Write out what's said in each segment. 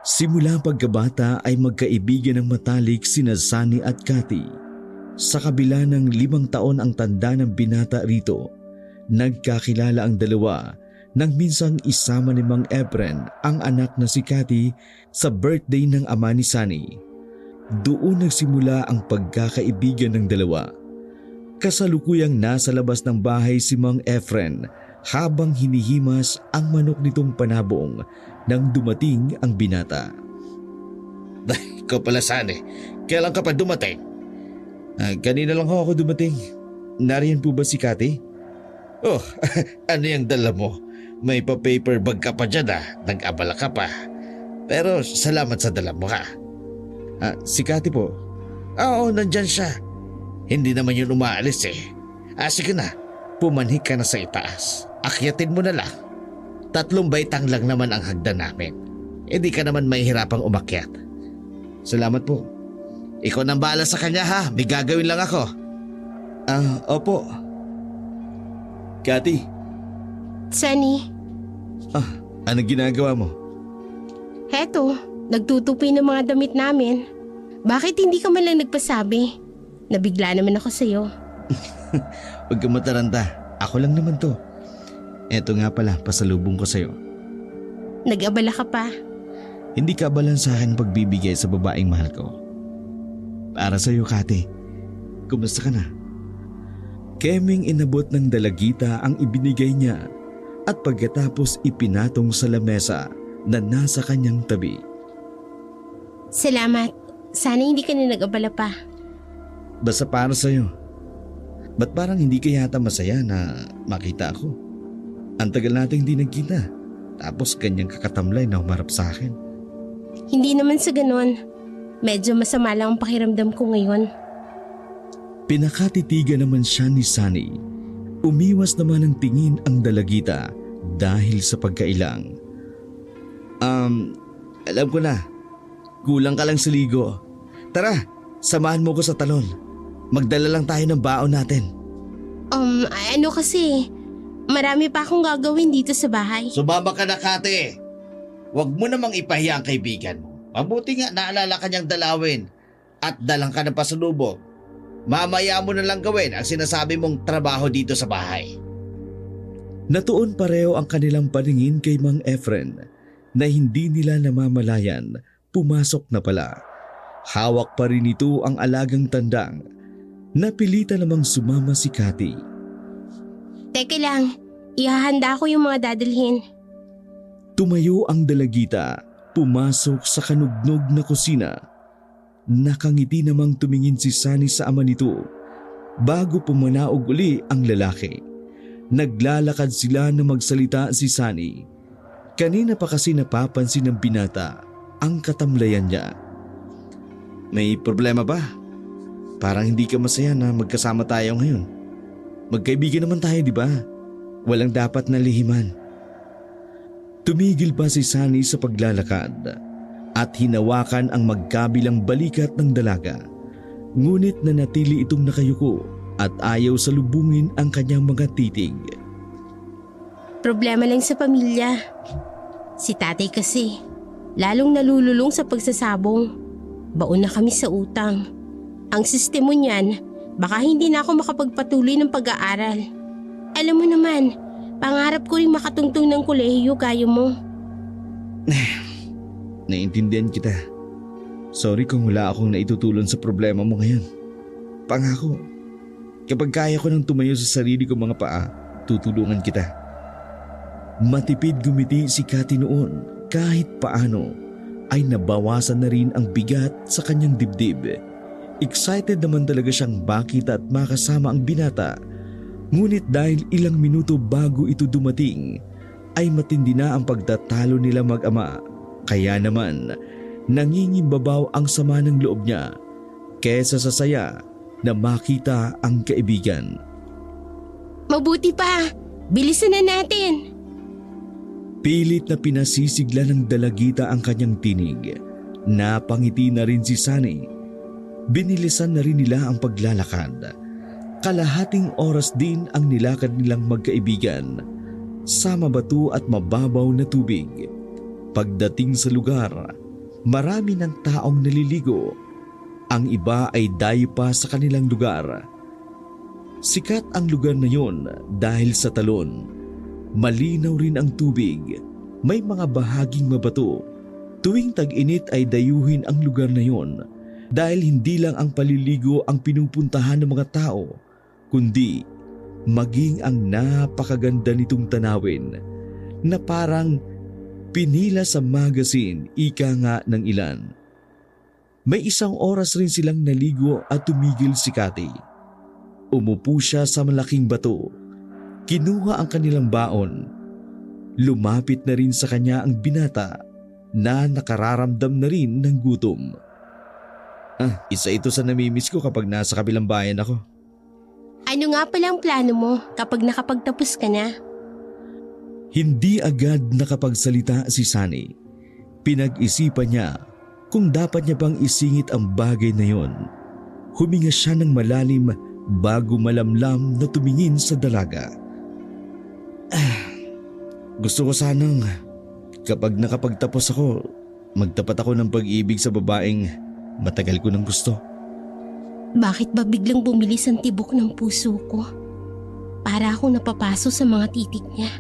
Simula pagkabata ay magkaibigan ng matalik sina Sunny at Cathy. Sa kabila ng 5 taon ang tanda ng binata rito, nagkakilala ang dalawa nang minsang isama ni Mang Efren ang anak na si Cathy sa birthday ng ama ni Sunny. Doon nagsimula ang pagkakaibigan ng dalawa. Kasalukuyang nasa labas ng bahay si Mang Efren habang hinihimas ang manok nitong panabong nang dumating ang binata. Ikaw pala, Sunny. Kailan ka pa dumating? Kanina lang ako dumating. Nariyan po ba si Cathy? Oh, ano yung dala mo? May pa-paper bag ka pa dyan Nag-abala ka pa. Pero salamat sa dala mo Si Cathy po. Oo, nandyan siya. Hindi naman yun umaalis Sige na, pumanhik ka na sa itaas. Akyatin mo na lang. 3 baitang lang naman ang hagdan namin. Hindi ka naman mahihirapang umakyat. Salamat po. Ikaw nang bahala sa kanya may gagawin lang ako. Opo. Cathy. Sunny. Anong ginagawa mo? Heto, nagtutupi ng mga damit namin. Bakit hindi ka man lang nagpasabi? Nabigla naman ako sa'yo. Huwag kang mataranta. Ako lang naman to. Eto nga pala, pasalubong ko sa'yo. Nag-abala ka pa. Hindi ka abalan sa akin pagbibigay sa babaeng mahal ko. Para sa'yo, Cathy. Kumusta ka na? Keming inabot ng dalagita ang ibinigay niya at pagkatapos ipinatong sa lamesa na nasa kanyang tabi. Salamat. Sana hindi ka na nag-abala pa. Basta para sa'yo. Ba't parang hindi ka yata masaya na makita ako? Ang tagal nating hindi nagkita. Tapos ganyang kakatamlay na humarap sa akin. Hindi naman sa ganon. Medyo masama lang ang pakiramdam ko ngayon. Pinakatitigan naman siya ni Sunny. Umiwas naman ng tingin ang dalagita dahil sa pagkailang. Alam ko na. Kulang ka lang sa ligo. Tara, samahan mo ko sa talon. Magdala lang tayo ng baon natin. Ano kasi, marami pa akong gagawin dito sa bahay. Sumama ka na, Cathy. Huwag mo namang ipahiya ang kaibigan mo. Mabuti nga naalala ka niyang dalawin at dalang ka ng pasalubong. Mamaya mo na lang gawin ang sinasabi mong trabaho dito sa bahay. Natuon pareho ang kanilang paningin kay Mang Efren na hindi nila namamalayan pumasok na pala. Hawak pa rin ito ang alagang tandang. Napilitan namang sumama si Cathy. Teka lang, ihahanda ko yung mga dadalhin. Tumayo ang dalagita, pumasok sa kanugnog na kusina. Nakangiti namang tumingin si Sunny sa ama nito bago pumanaog uli ang lalaki. Naglalakad sila na magsalita si Sunny. Kanina pa kasi napapansin ng binata ang katamlayan niya. May problema ba? Parang hindi ka masaya na magkasama tayo ngayon. Magkaibigan naman tayo, di ba? Walang dapat na lihiman. Tumigil pa si Sunny sa paglalakad at hinawakan ang magkabilang balikat ng dalaga. Ngunit nanatili itong nakayuko at ayaw salubungin ang kanyang mga titig. Problema lang sa pamilya. Si tatay kasi, lalong nalululong sa pagsasabong. Baon na kami sa utang. Ang sistema niyan, baka hindi na ako makapagpatuloy ng pag-aaral. Alam mo naman, pangarap ko rin makatungtong ng kolehiyo gaya mo. Naiintindihan kita. Sorry kung wala akong naitutulong sa problema mo ngayon. Pangako, kapag kaya ko nang tumayo sa sarili kong mga paa, tutulungan kita. Matipid gumiti si Cathy noon. Kahit paano ay nabawasan na rin ang bigat sa kanyang dibdib. Excited naman talaga siyang makita at makasama ang binata. Ngunit dahil ilang minuto bago ito dumating, ay matindi na ang pagtatalo nila mag-ama. Kaya naman, nangingimbabaw ang sama ng loob niya kesa sa saya na makita ang kaibigan. Mabuti pa, bilisan na natin. Pilit na pinasisigla ng dalagita ang kanyang tinig. Napangiti na rin si Sunny. Binilisan na rin nila ang paglalakad. Kalahating oras din ang nilakad nilang magkaibigan sa mabato at mababaw na tubig. Pagdating sa lugar, marami ng taong naliligo. Ang iba ay dayo pa sa kanilang lugar. Sikat ang lugar na yon dahil sa talon. Malinaw rin ang tubig. May mga bahaging mabato. Tuwing tag-init ay dayuhin ang lugar na yon dahil hindi lang ang paliligo ang pinupuntahan ng mga tao, kundi maging ang napakaganda nitong tanawin na parang pinila sa magazine, ika nga ng ilan. May isang oras rin silang naligo at tumigil si Cathy. Umupo siya sa malaking bato. Kinuha ang kanilang baon. Lumapit na rin sa kanya ang binata na nakararamdam na rin ng gutom. Isa ito sa namimiss ko kapag nasa kabilang bayan ako. Ano nga palang plano mo kapag nakapagtapos ka na? Hindi agad nakapagsalita si Sunny. Pinag-isipan niya kung dapat niya bang isingit ang bagay na yon. Huminga siya ng malalim bago malamlam na tumingin sa dalaga. Gusto ko sanang kapag nakapagtapos ako, magtapat ako ng pag-ibig sa babaeng matagal ko nang gusto. Bakit ba biglang bumilis ang tibok ng puso ko? Para akong napapaso sa mga titik niya.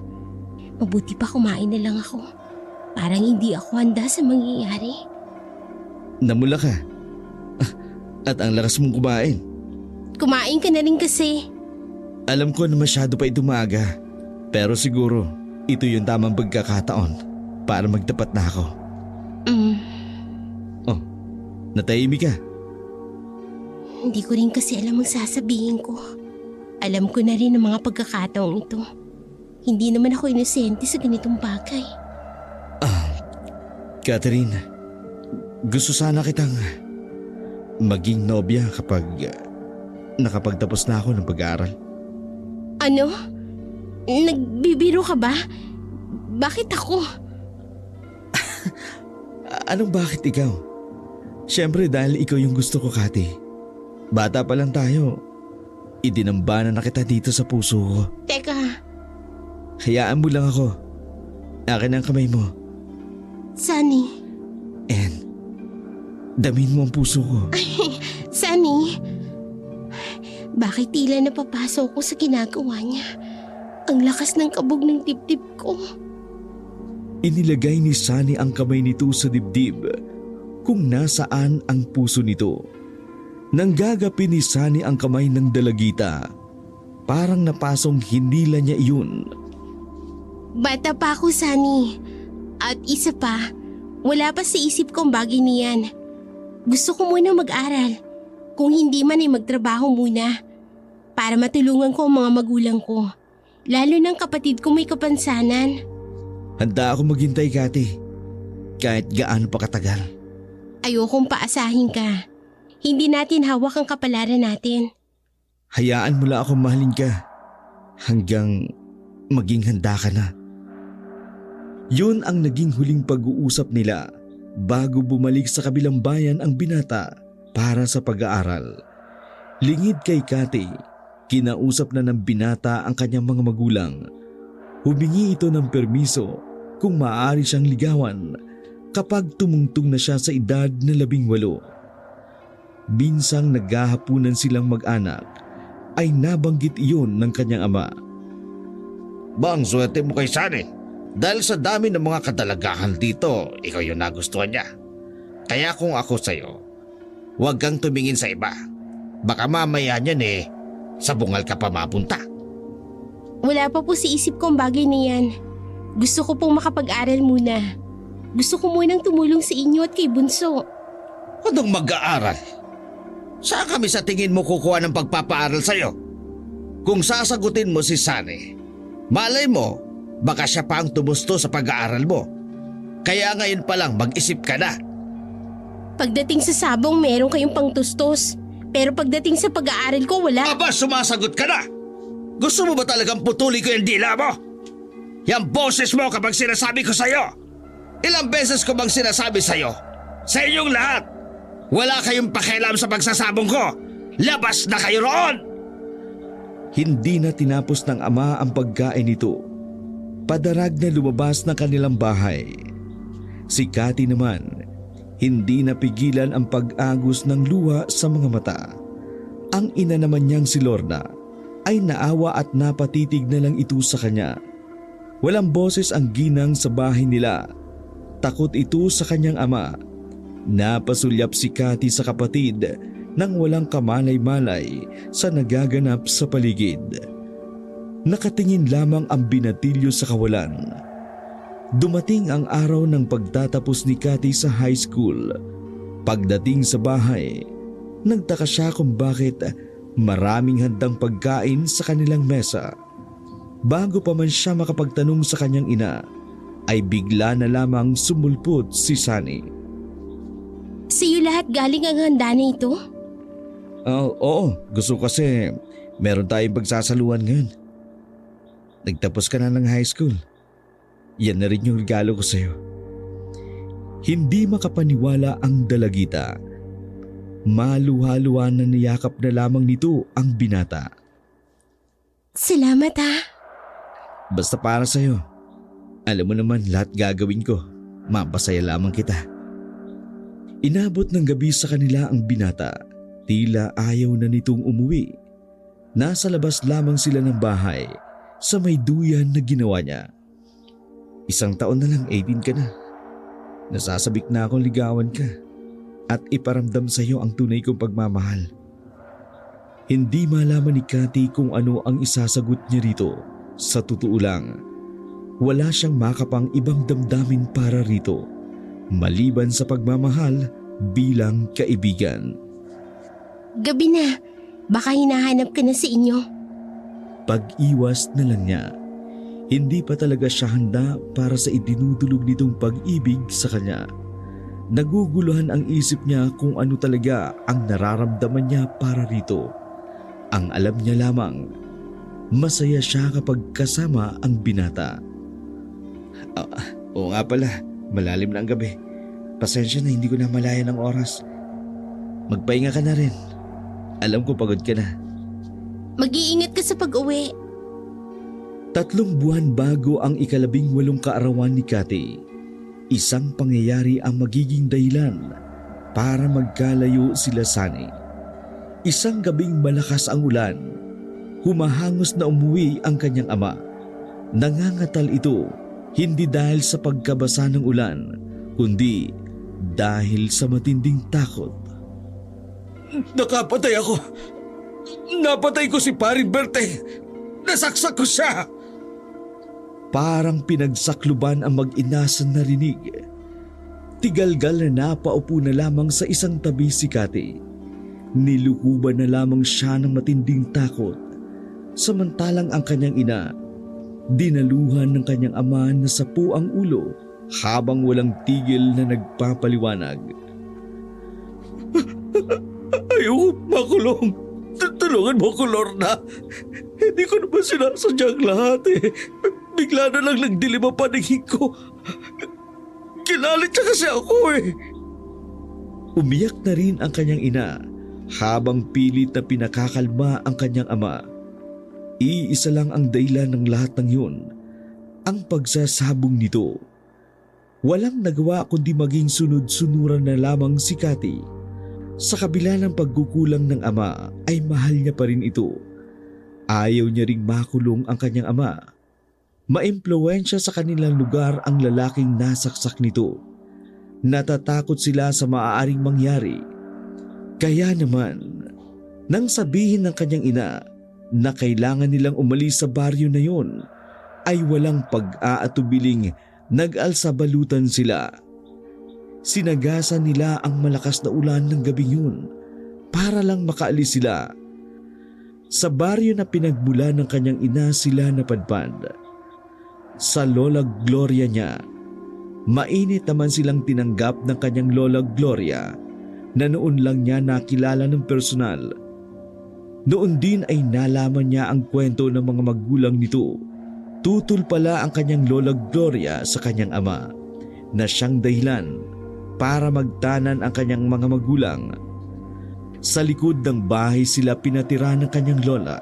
Mabuti pa kumain na lang ako. Parang hindi ako handa sa mangyayari. Namula ka. At ang lakas mong kumain. Kumain ka na rin kasi. Alam ko na masyado pa ito maaga. Pero siguro ito yung tamang pagkakataon para magtapat na ako. Oh, natahimik ka. Hindi ko rin kasi alam ang sasabihin ko. Alam ko na rin ang mga pagkakataong ito. Hindi naman ako inosente sa ganitong bagay. Catherine, gusto sana kitang maging nobya kapag nakapagtapos na ako ng pag-aaral. Ano? Nagbibiro ka ba? Bakit ako? Anong bakit ikaw? Siyempre dahil ikaw yung gusto ko, Cathy. Bata pa lang tayo. Idinambana na kita dito sa puso ko. Teka, Hayaan mo lang ako. Akin ang kamay mo. Sunny. And damin mo ang puso ko. Sunny. Bakit tila napapasok ko sa ginagawa niya? Ang lakas ng kabog ng dibdib ko. Inilagay ni Sunny ang kamay nito sa dibdib kung nasaan ang puso nito. Nanggagapi ni Sunny ang kamay ng dalagita. Parang napasong hinila niya iyon. Bata pa ako, Sunny. At isa pa, wala pa sa isip kong bagay niyan. Gusto ko muna mag-aral. Kung hindi man ay magtrabaho muna. Para matulungan ko ang mga magulang ko. Lalo ng kapatid ko may kapansanan. Handa ako maghintay, Cathy. Kahit gaano pa katagal. Ayokong paasahin ka. Hindi natin hawak ang kapalaran natin. Hayaan mo lang ako mahalin ka. Hanggang maging handa ka na. Yun ang naging huling pag-uusap nila bago bumalik sa kabilang bayan ang binata para sa pag-aaral. Lingid kay Cathy, kinausap na ng binata ang kanyang mga magulang. Humingi ito ng permiso kung maaari siyang ligawan kapag tumungtong na siya sa edad na 18. Minsang naghahapunan silang mag-anak ay nabanggit iyon ng kanyang ama. Bang swerte mo kay Sunny. Dahil sa dami ng mga kadalagahan dito, ikaw yung nagustuhan niya. Kaya kung ako sa'yo, huwag kang tumingin sa iba. Baka mamaya niyan sa bungal ka pa mapunta. Wala pa po sa isip ko ang bagay na yan. Gusto ko pong makapag-aral muna. Gusto ko munang tumulong sa inyo at kay Bunso. Anong mag-aaral? Saan kami sa tingin mo kukuha ng pagpapaaral sa'yo? Kung sasagutin mo si Sunny, malay mo, baka siya pa ang tumusto sa pag-aaral mo. Kaya ngayon pa lang mag-isip ka na. Pagdating sa sabong meron kayong pangtustos. Pero pagdating sa pag-aaral ko wala. Aba, sumasagot ka na! Gusto mo ba talagang putuli ko yung dila mo? Yang boses mo kapag sinasabi ko sa'yo. Ilang beses ko bang sinasabi sa'yo? Sa inyong lahat, wala kayong pakialam sa pagsasabong ko. Labas na kayo roon! Hindi na tinapos ng ama ang pagkain nito. Padarag na lumabas ng kanilang bahay. Si Cathy naman, Hindi napigilan ang pag-agos ng luha sa mga mata. Ang ina naman niyang si Lorna ay naawa at napatitig na lang ito sa kanya. Walang boses ang ginang sa bahay nila. Takot ito sa kanyang ama. Napasulyap si Cathy sa kapatid nang walang kamalay-malay sa nagaganap sa paligid. Nakatingin lamang ang binatilyo sa kawalan. Dumating ang araw ng pagtatapos ni Cathy sa high school. Pagdating sa bahay, nagtaka siya kung bakit maraming handang pagkain sa kanilang mesa. Bago pa man siya makapagtanong sa kanyang ina, ay bigla na lamang sumulpot si Sunny. Sa'yo lahat galing ang handa na ito? Oo, gusto ko kasi meron tayong pagsasaluhan ngayon. Nagtapos ka na ng high school. Yan na rin yung regalo ko sa'yo. Hindi makapaniwala ang dalagita. Maluha-luha na niyakap na lamang nito ang binata. Salamat ha. Basta para sa'yo. Alam mo naman lahat gagawin ko. Mapasaya lamang kita. Inabot ng gabi sa kanila ang binata. Tila ayaw na nitong umuwi. Nasa labas lamang sila ng bahay sa may duyan na ginawa niya. 1 taon na lang, 18 ka na. Nasasabik na akong ligawan ka at iparamdam sa iyo ang tunay kong pagmamahal. Hindi malaman ni Cathy kung ano ang isasagot niya rito. Sa totoo lang, wala siyang makapang ibang damdamin para rito maliban sa pagmamahal bilang kaibigan. Gabi na. Baka hinahanap ka na sa inyo. Pag-iwas na lang niya. Hindi pa talaga siya handa para sa idinudulog nitong pag-ibig sa kanya. Naguguluhan ang isip niya kung ano talaga ang nararamdaman niya para rito. Ang alam niya lamang, masaya siya kapag kasama ang binata. Oo nga pala, malalim na ang gabi. Pasensya na hindi ko na malayan ang oras. Magpahinga ka na rin. Alam ko pagod ka na. Mag-iingat ka sa pag-uwi. 3 buwan bago ang 18 kaarawan ni Cathy, isang pangyayari ang magiging dahilan para magkalayo sila Sunny. Isang gabing malakas ang ulan. Humahangos na umuwi ang kanyang ama. Nangangatal ito hindi dahil sa pagkabasa ng ulan, kundi dahil sa matinding takot. Nakapatay ako. Napatay ko si Paring Berte. Nasaksak ko siya. Parang pinagsakluban ang mag-ina sa narinig. Tigalgal na napaupo na lamang sa isang tabi si Cathy. Nilukuban na lamang siya ng matinding takot. Samantalang ang kanyang ina, dinaluhan ng kanyang ama na sapu ang ulo habang walang tigil na nagpapaliwanag. Ayoko makulong. Tulungan mo ko, Lorna. Hindi ko naman sinasadyang lahat eh. Bigla na lang nagdilim ang paningin ko. Kinalit siya kasi ako eh. Umiyak na rin ang kanyang ina habang pilit na pinakakalma ang kanyang ama. Iisa lang ang dahilan ng lahat ng yun, ang pagsasabong nito. Walang nagawa kundi maging sunod-sunuran na lamang si Cathy. Sa kabila ng pagkukulang ng ama ay mahal niya pa rin ito. Ayaw niya ring makulong ang kanyang ama. Maimpluwensya sa kanilang lugar ang lalaking nasaksak nito. Natatakot sila sa maaaring mangyari. Kaya naman, nang sabihin ng kanyang ina na kailangan nilang umalis sa baryo na yon, ay walang pag-aatubiling nag-alsabalutan sila. Sinagasan nila ang malakas na ulan ng gabing yun para lang makaalis sila. Sa baryo na pinagmula ng kanyang ina sila napadpad. Sa Lola Gloria niya, mainit naman silang tinanggap ng kanyang Lola Gloria na noon lang niya nakilala ng personal. Noon din ay nalaman niya ang kwento ng mga magulang nito. Tutol pala ang kanyang Lola Gloria sa kanyang ama na siyang dahilan para magtanan ang kanyang mga magulang. Sa likod ng bahay sila pinatira ng kanyang lola.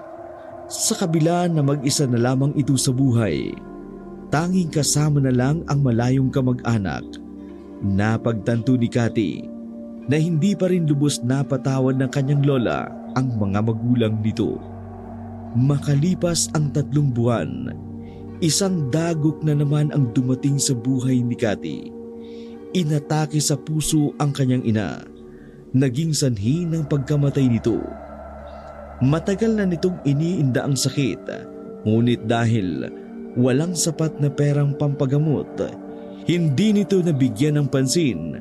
Sa kabila na mag-isa na lamang ito sa buhay, tanging kasama na lang ang malayong kamag-anak Napagtanto ni Cathy na hindi pa rin lubos napatawad ng kanyang lola ang mga magulang nito. Makalipas ang 3 buwan, isang dagok na naman ang dumating sa buhay ni Cathy. Inatake sa puso ang kanyang ina, naging sanhi ng pagkamatay nito. Matagal na nitong iniinda ang sakit, ngunit dahil walang sapat na perang pampagamot, hindi nito nabigyan ng pansin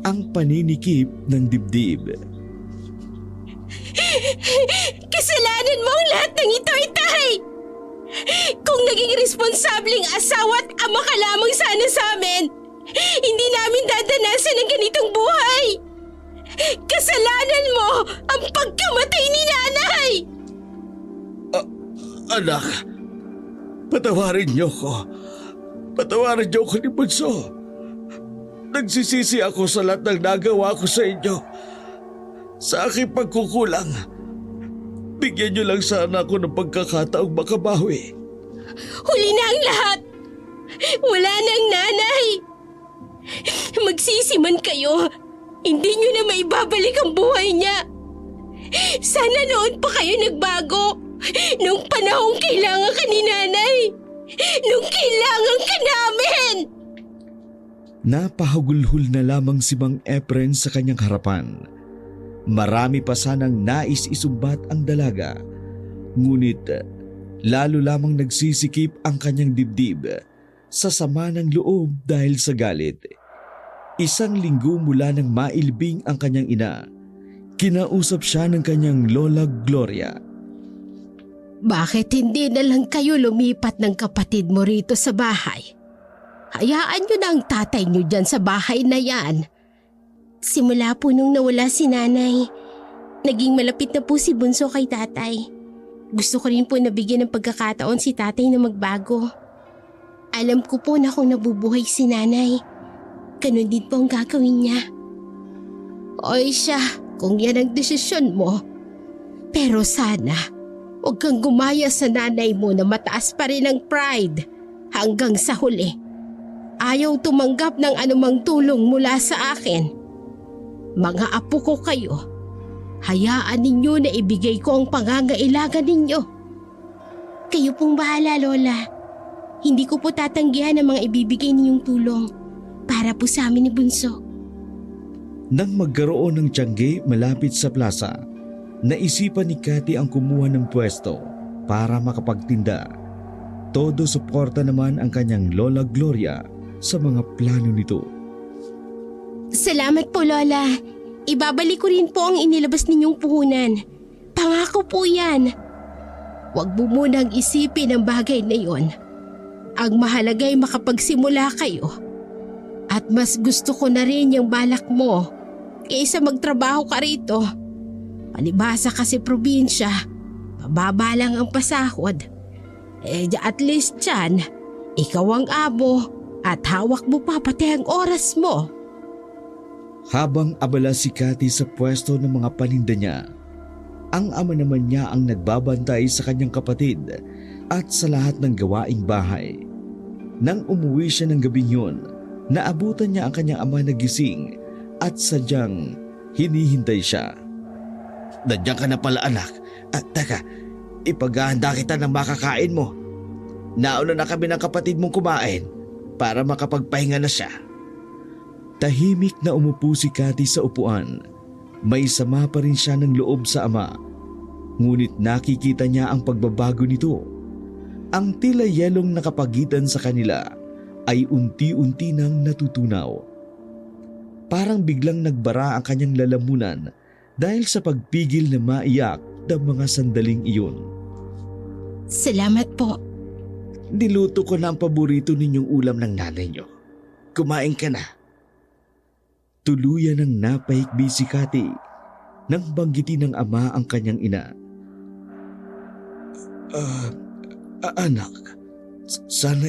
ang paninikip ng dibdib. Kasalanan mo ang lahat ng ito, Itay! Kung naging responsableng asawa at ama ka lamang sana sa amin, hindi namin dadanasan ang ganitong buhay! Kasalanan mo ang pagkamatay ni nanay! Anak, patawarin niyo ko. Patawarin niyo ko ni Bunso. Nagsisisi ako sa lahat ng nagawa ko sa inyo. Sa aking pagkukulang, bigyan niyo lang sana ako ng pagkakataong makabawi. Huli na ang lahat! Wala na ang nanay! Magsisi man kayo, hindi nyo na maibabalik ang buhay niya. Sana noon pa kayo nagbago, nung panahong kailangan ka ni nanay, nung kailangan ka namin! Napahagulhol na lamang si Mang Efren sa kanyang harapan. Marami pa sanang nais isumbat ang dalaga, ngunit lalo lamang nagsisikip ang kanyang dibdib sa sama ng loob dahil sa galit. 1 linggo mula nang mailbing ang kanyang ina, kinausap siya ng kanyang Lola Gloria. Bakit hindi na lang kayo lumipat ng kapatid mo rito sa bahay? Hayaan nyo na ang tatay nyo dyan sa bahay na yan. Simula po nung nawala si nanay, naging malapit na po si Bunso kay tatay. Gusto ko rin po nabigyan ng pagkakataon si tatay na magbago. Alam ko po na kung nabubuhay si nanay, ganun din po ang gagawin niya. Oy siya, kung yan ang desisyon mo. Pero sana, huwag kang gumaya sa nanay mo na mataas pa rin ang pride hanggang sa huli. Ayaw tumanggap ng anumang tulong mula sa akin. Mga apo ko kayo, hayaan ninyo na ibigay ko ang pangangailangan ninyo. Kayo pong bahala, Lola. Hindi ko po tatanggihan ang mga ibibigay ninyong tulong para po sa amin ni Bunso. Nang magkaroon ng tiyangge malapit sa plaza, naisipan ni Cathy ang kumuha ng pwesto para makapagtinda. Todo suporta naman ang kanyang Lola Gloria sa mga plano nito. Salamat po, Lola. Ibabalik ko rin po ang inilabas ninyong puhunan. Pangako po yan. Huwag mo munang isipin ang bagay na yon. Ang mahalaga ay makapagsimula kayo. At mas gusto ko na rin yung balak mo kaysa magtrabaho ka rito. Palibhasa kasi probinsya, mababa lang ang pasahod. At least dyan, ikaw ang amo at hawak mo pa pati ang oras mo. Habang abala si Cathy sa pwesto ng mga paninda niya, ang ama naman niya ang nagbabantay sa kanyang kapatid at sa lahat ng gawaing bahay. Nang umuwi siya ng gabing yun, naabutan niya ang kanyang ama na gising at sadyang hinihintay siya. Nandiyan ka na pala, anak. At teka, ipaghahanda kita ng makakain mo. Nauna na kami ng kapatid mong kumain para makapagpahinga na siya. Tahimik na umupo si Cathy sa upuan. May sama pa rin siya ng loob sa ama. Ngunit nakikita niya ang pagbabago nito. Ang tila yelong nakapagitan sa kanila ay unti-unti nang natutunaw. Parang biglang nagbara ang kanyang lalamunan dahil sa pagpigil na maiyak ng mga sandaling iyon. Salamat po. Niluto ko na ang paborito ninyong ulam ng nanay niyo. Kumain ka na. Tuluyan ng napahikbi si Cathy nang banggitin ng ama ang kanyang ina. Anak, sana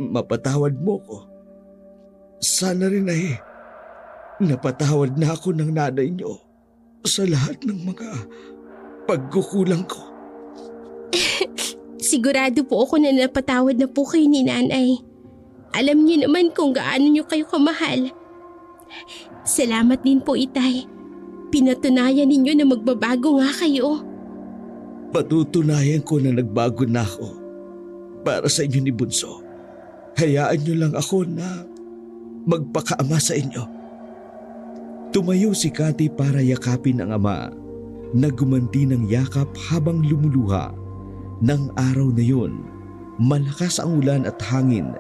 mapatawad mo ko. Sana rin napatawad na ako ng nanay niyo sa lahat ng mga pagkukulang ko. Sigurado po ako na napatawad na po kayo ni nanay. Alam niyo naman kung gaano niyo kayo kamahal. Salamat din po, Itay. Pinatunayan ninyo na magbabago nga kayo. Patutunayan ko na nagbago na ako para sa inyo ni Bunso. Hayaan niyo lang ako na magpakaama sa inyo. Tumayo si Cathy para yakapin ang ama na gumanti ng yakap habang lumuluha. Nang araw na yun, malakas ang ulan at hangin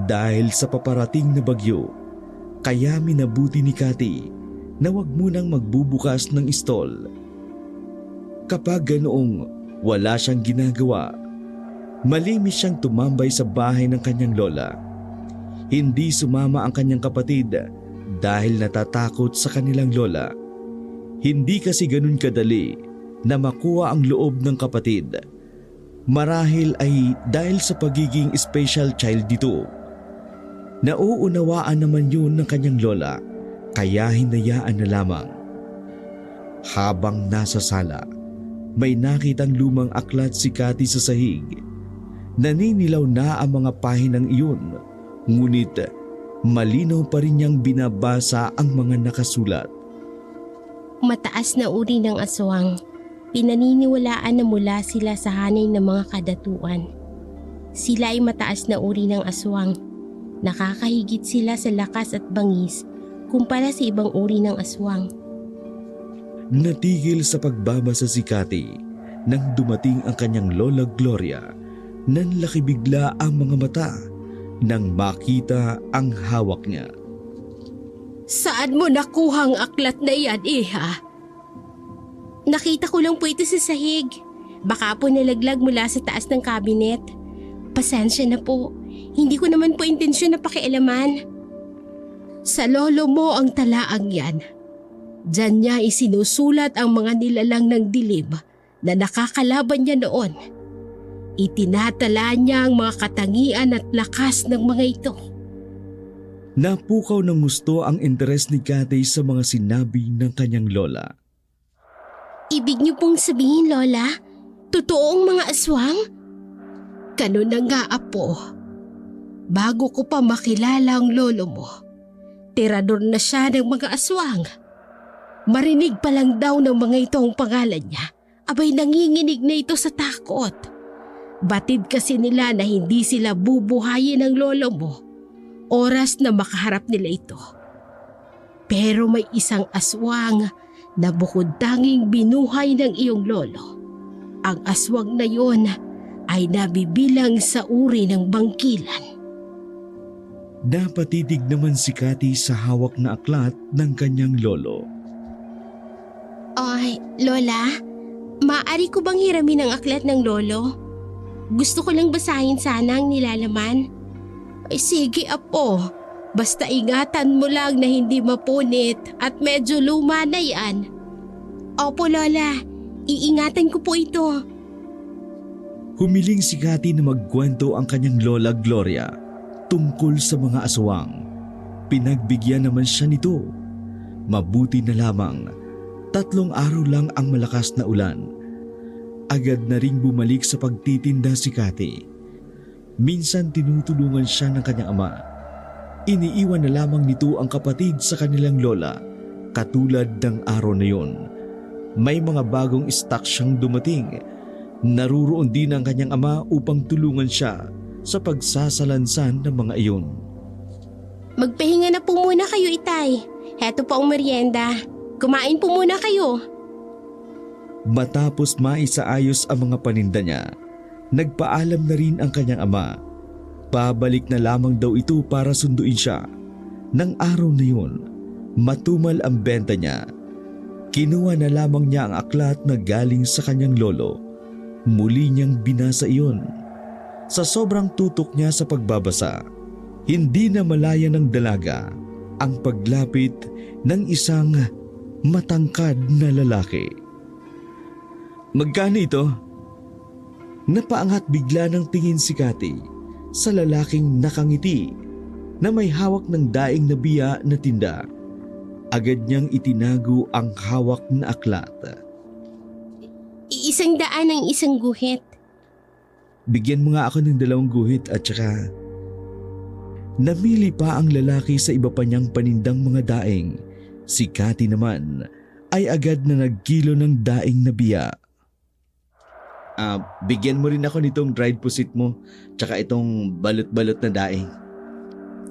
dahil sa paparating na bagyo. Kaya minabuti ni Cathy na wag munang magbubukas ng stall. Kapag ganoong wala siyang ginagawa, malimis siyang tumambay sa bahay ng kanyang lola. Hindi sumama ang kanyang kapatid dahil natatakot sa kanilang lola. Hindi kasi ganun kadali na makuha ang loob ng kapatid. Marahil ay dahil sa pagiging special child dito. Nauunawaan naman yun ng kanyang lola kaya hinayaan na lamang. Habang nasa sala, may nakitang lumang aklat si Cathy sa sahig. Naninilaw na ang mga pahinang iyon, ngunit malinaw pa rin niyang binabasa ang mga nakasulat. Mataas na uri ng aswang. Pinaniniwalaan na mula sila sa hanay ng mga kadatuan. Sila ay mataas na uri ng aswang. Nakakahigit sila sa lakas at bangis kumpara sa ibang uri ng aswang. Natigil sa pagbabasa si Cathy nang dumating ang kanyang lola Gloria. Nanlaki bigla ang mga mata nang makita ang hawak niya. Saan mo nakuha ang aklat na iyan, Iha? Nakita ko lang po ito sa sahig. Baka po nalaglag mula sa taas ng kabinet. Pasensya na po. Hindi ko naman po intensyon na pakialaman. Sa lolo mo ang talaang yan. Diyan niya isinusulat ang mga nilalang ng dilim na nakakalaban niya noon. Itinatala niya ang mga katangian at lakas ng mga ito. Napukaw ng gusto ang interes ni Cathy sa mga sinabi ng kanyang lola. Ibig niyo pong sabihin, Lola, totoong mga aswang? Ganun na nga, Apo. Bago ko pa makilala ang lolo mo, tirador na siya ng mga aswang. Marinig pa lang daw ng mga ito ang pangalan niya, abay nanginginig na ito sa takot. Batid kasi nila na hindi sila bubuhayin ng lolo mo, oras na makaharap nila ito. Pero may isang aswang na bukod tanging binuhay ng iyong lolo. Ang aswang na yon ay nabibilang sa uri ng bangkilan. Napatitig naman si Cathy sa hawak na aklat ng kanyang lolo. Ay, Lola, maaari ko bang hiramin ang aklat ng lolo? Gusto ko lang basahin sana ang nilalaman. Ay sige, Apo. Basta ingatan mo lang na hindi mapunit at medyo luma na yan. Opo, Lola. Iingatan ko po ito. Humiling si Cathy na magkwento ang kanyang lola Gloria tungkol sa mga aswang. Pinagbigyan naman siya nito. Mabuti na lamang, 3 araw lang ang malakas na ulan. Agad na ring bumalik sa pagtitinda si Cathy. Minsan tinutulungan siya ng kanyang ama. Iniiwan na lamang nito ang kapatid sa kanilang lola, katulad ng araw na yon. May mga bagong stock siyang dumating. Naruroon din ang kanyang ama upang tulungan siya sa pagsasalansan ng mga iyon. Magpahinga na po muna kayo, Itay. Heto po ang merienda. Kumain po muna kayo. Matapos maisaayos ang mga paninda niya, nagpaalam na rin ang kanyang ama. Pabalik na lamang daw ito para sunduin siya. Nang araw na yun, matumal ang benta niya. Kinuha na lamang niya ang aklat na galing sa kanyang lolo. Muli niyang binasa iyon. Sa sobrang tutok niya sa pagbabasa, hindi na malaya ng dalaga ang paglapit ng isang matangkad na lalaki. Magkano ito? Napaangat bigla ng tingin si Cathy sa lalaking nakangiti na may hawak ng daing na biya na tinda. Agad niyang itinago ang hawak na aklat. 100 ang isang guhit. Bigyan mo nga ako ng 2 guhit at saka... Namili pa ang lalaki sa iba pa niyang panindang mga daing Si Cathy naman ay agad na nagkilo ng daing na biya. Bigyan mo rin ako nitong dried pusit mo, tsaka itong balot-balot na daing.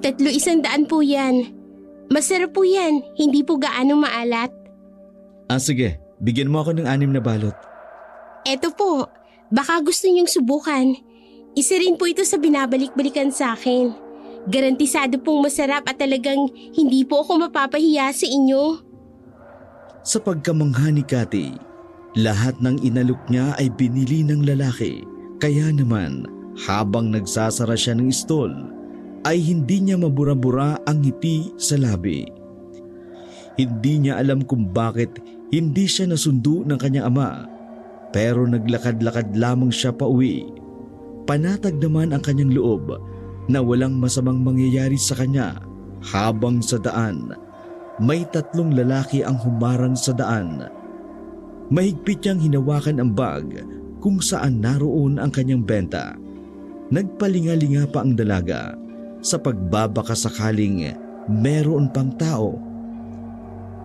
300 po yan. Masarap po yan, hindi po gaano maalat. Sige, bigyan mo ako ng 6 na balot. Eto po, baka gusto niyong subukan. Isa rin po ito sa binabalik-balikan sa akin. Garantisado pong masarap at talagang hindi po ako mapapahiya sa inyo. Sa pagkamangha ni Cathy, lahat ng inalok niya ay binili ng lalaki. Kaya naman, habang nagsasara siya ng stall, ay hindi niya mabura-bura ang ngiti sa labi. Hindi niya alam kung bakit hindi siya nasundo ng kanyang ama, pero naglakad-lakad lamang siya pauwi. Panatag naman ang kanyang loob na walang masamang mangyayari sa kanya. Habang sa daan, may 3 lalaki ang humarang sa daan. Mahigpit niyang hinawakan ang bag kung saan naroon ang kanyang benta. Nagpalinga-linga pa ang dalaga sa pagbabaka sakaling meron pang tao.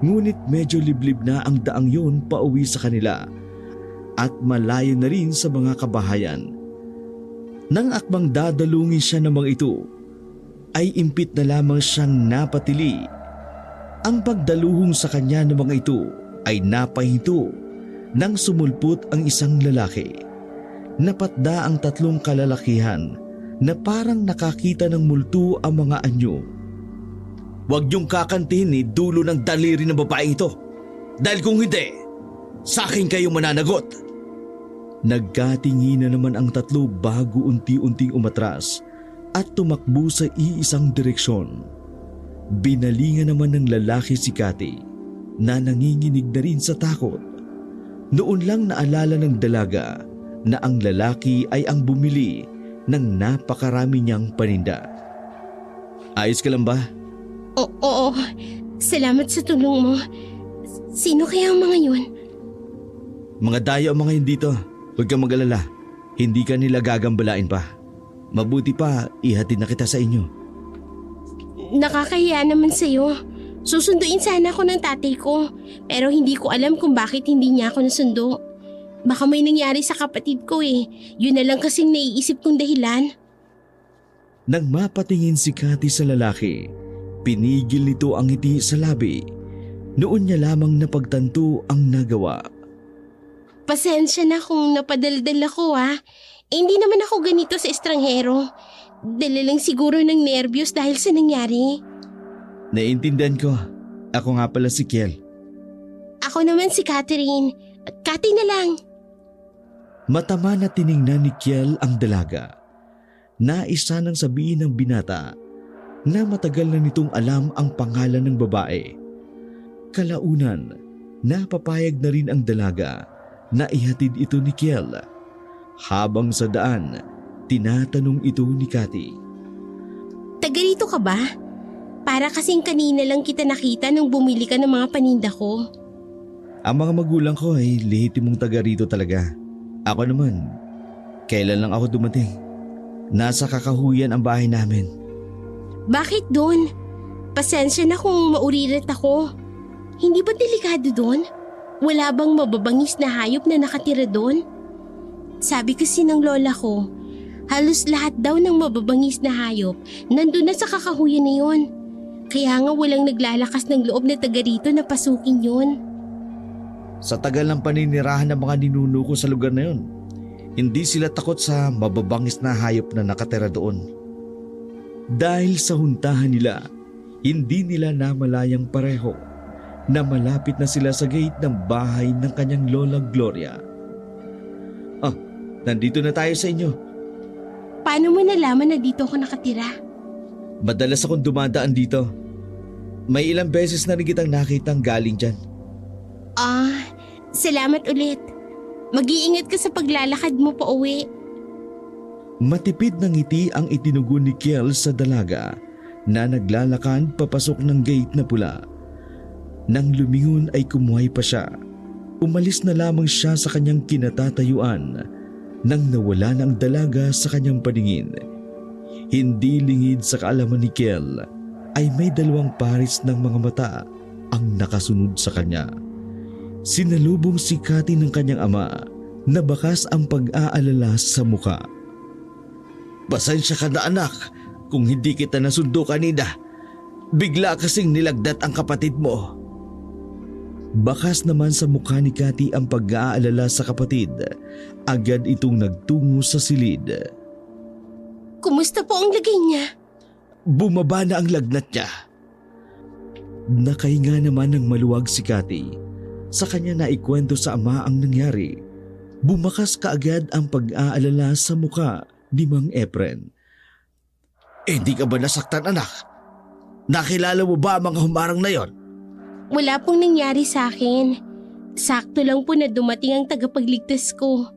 Ngunit medyo liblib na ang daang yun pauwi sa kanila at malayo na rin sa mga kabahayan. Nang akbang dadalungin siya ng mga ito, ay impit na lamang siyang napatili. Ang pagdaluhong sa kanya ng mga ito ay napahinto nang sumulpot ang isang lalaki. Napatda ang 3 kalalakihan na parang nakakita ng multo ang mga anyo. Huwag niyong kakantihin ni dulo ng daliri ng babae ito. Dahil kung hindi, sa akin kayo mananagot. Nagkatingi na naman ang 3 bago unti-unting umatras at tumakbo sa iisang direksyon. Binalingan naman ng lalaki si Cathy na nanginginig na rin sa takot. Noon lang naalala ng dalaga na ang lalaki ay ang bumili ng napakarami niyang paninda. Ayos ka lang ba? Oo, salamat sa tulong mo. Sino kaya ang mga yun? Mga dayo ang mga yun dito. Huwag kang mag-alala. Hindi ka nila gagambalain pa. Mabuti pa, ihatid na kita sa inyo. Nakakahiya naman sa'yo. Susunduin sana ako ng tatay ko. Pero hindi ko alam kung bakit hindi niya ako nasundo. Baka may nangyari sa kapatid ko eh. Yun na lang kasing naiisip kong dahilan. Nang mapatingin si Cathy sa lalaki, pinigil nito ang ngiti sa labi. Noon niya lamang napagtanto ang nagawa. Pasensya na kung napadaldal ako hindi naman ako ganito sa estranghero. Dala lang siguro ng nervyos dahil sa nangyari. Naiintindihan ko. Ako nga pala si Kiel. Ako naman si Catherine. Cathy na lang. Matama na tiningnan ni Kiel ang dalaga. Naisa nang sabihin ng binata na matagal na nitong alam ang pangalan ng babae. Kalaunan, napapayag na rin ang dalaga na ihatid ito ni Kiel. Habang sa daan, tinatanong ito ni Cathy. Taga rito ka ba? Para kasing kanina lang kita nakita nung bumili ka ng mga paninda ko. Ang mga magulang ko ay lehitimong taga rito talaga. Ako naman, kailan lang ako dumating. Nasa Kakahuyan ang bahay namin. Bakit doon? Pasensya na kung maurirat ako. Hindi ba delikado doon? Wala bang mababangis na hayop na nakatira doon? Sabi kasi ng lola ko, halos lahat daw ng mababangis na hayop nandun na sa Kakahuyan na yun. Kaya nga walang naglalakas ng loob na taga rito na pasukin yun. Sa tagal ng paninirahan ng mga ninuno ko sa lugar na yun, hindi sila takot sa mababangis na hayop na nakatira doon. Dahil sa huntahan nila, hindi nila namalayang pareho na malapit na sila sa gate ng bahay ng kanyang lola Gloria. Nandito na tayo sa inyo. Paano mo nalaman na dito ako nakatira? Madalas akong dumadaan dito. May ilang beses na rin kitang nakitang galing dyan. Salamat ulit. Mag-iingat ka sa paglalakad mo pa uwi. Matipid ng ngiti ang itinugon ni Kiel sa dalaga na naglalakad papasok ng gate na pula. Nang lumingon ay kumuhay pa siya. Umalis na lamang siya sa kanyang kinatatayuan nang nawala na ang dalaga sa kanyang paningin. Hindi lingid sa kaalaman ni Kiel ay may 2 pares ng mga mata ang nakasunod sa kanya. Sinalubong si Cathy ng kanyang ama na bakas ang pag-aalala sa muka. Pasensya ka na anak kung hindi kita nasundo kanina. Bigla kasing nilagdat ang kapatid mo. Bakas naman sa mukha ni Cathy ang pag-aalala sa kapatid. Agad itong nagtungo sa silid. Kumusta po ang lagay niya? Bumaba na ang lagnat niya. Nakahinga naman ng maluwag si Cathy. Sa kanya na ikwento sa ama ang nangyari. Bumakas kaagad ang pag-aalala sa mukha ni Mang Efren. Hindi ka ba nasaktan anak? Nakilala mo ba ang mga humarang na yon? Wala pong nangyari sa akin. Sakto lang po na dumating ang tagapagligtas ko.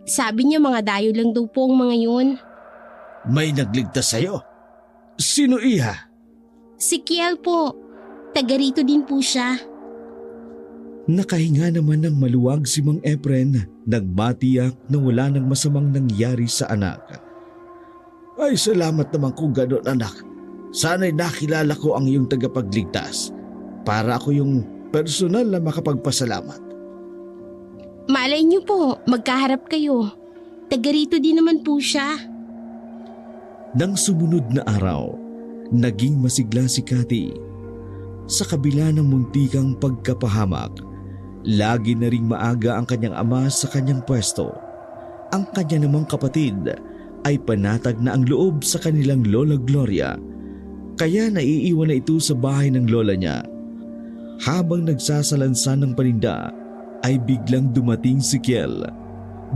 Sabi niya mga dayo lang daw po ang mga yun. May nagligtas sa'yo? Sino iha? Si Kiel po. Taga rito din po siya. Nakahinga naman ng maluwag si Mang Efren. Nagmatiyak na wala nang masamang nangyari sa anak. Ay salamat naman kung gano'n anak. Sana'y nakilala ko ang iyong tagapagligtas para ako yung personal na makapagpasalamat. Malay niyo po, magkaharap kayo. Taga rito din naman po siya. Nang sumunod na araw, naging masigla si Cathy. Sa kabila ng muntikang pagkapahamak, lagi na ring maaga ang kanyang ama sa kanyang pwesto. Ang kanya namang kapatid ay panatag na ang loob sa kanilang Lola Gloria, kaya naiiwan na ito sa bahay ng lola niya. Habang nagsasalansan ng paninda, ay biglang dumating si Kiel.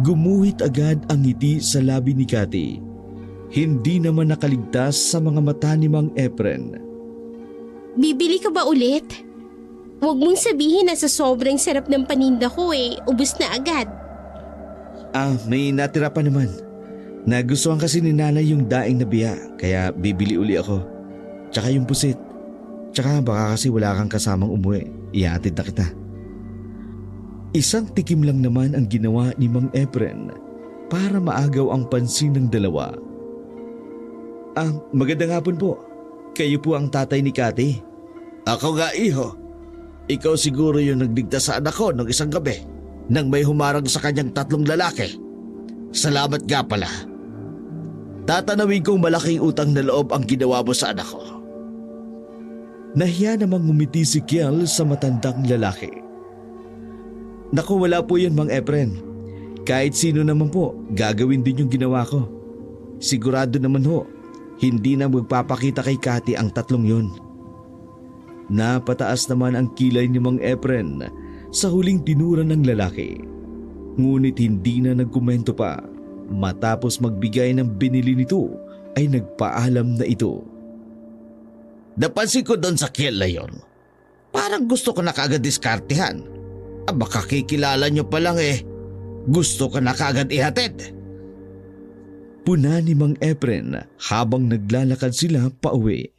Gumuhit agad ang ngiti sa labi ni Cathy. Hindi naman nakaligtas sa mga mata ni Mang Efren. Bibili ka ba ulit? Huwag mong sabihin na sa sobrang sarap ng paninda ko ubos na agad. May natira pa naman. Nagustuhan kasi ni nanay yung daing na biya, kaya bibili uli ako. Tsaka yung pusit. Tsaka baka kasi wala kang kasamang umuwi, ihatid na kita. Isang tikim lang naman ang ginawa ni Mang Efren para maagaw ang pansin ng dalawa. Magandang hapon po. Kayo po ang tatay ni Cathy. Ako nga iho. Ikaw siguro yung nagligtas sa anak ko ng isang gabi nang may humarang sa kanyang 3 lalaki. Salamat nga pala. Tatanawin kong malaking utang na loob ang ginawa mo sa anak ko. Nahiya namang ngumiti si Kiel sa matandang lalaki. Naku, wala po yun Mang Efren. Kahit sino naman po, gagawin din yung ginawa ko. Sigurado naman ho, hindi na magpapakita kay Cathy ang 3 yun. Napataas naman ang kilay ni Mang Efren sa huling tinura ng lalaki. Ngunit hindi na nagkomento pa. Matapos magbigay ng binili nito ay nagpaalam na ito. Napansin ko doon sa Kiel na yun. Parang gusto ko na kaagad diskartehan. Baka kikilala nyo pa lang gusto ka na kaagad ihatid. Puna ni Mang Efren habang naglalakad sila pauwi.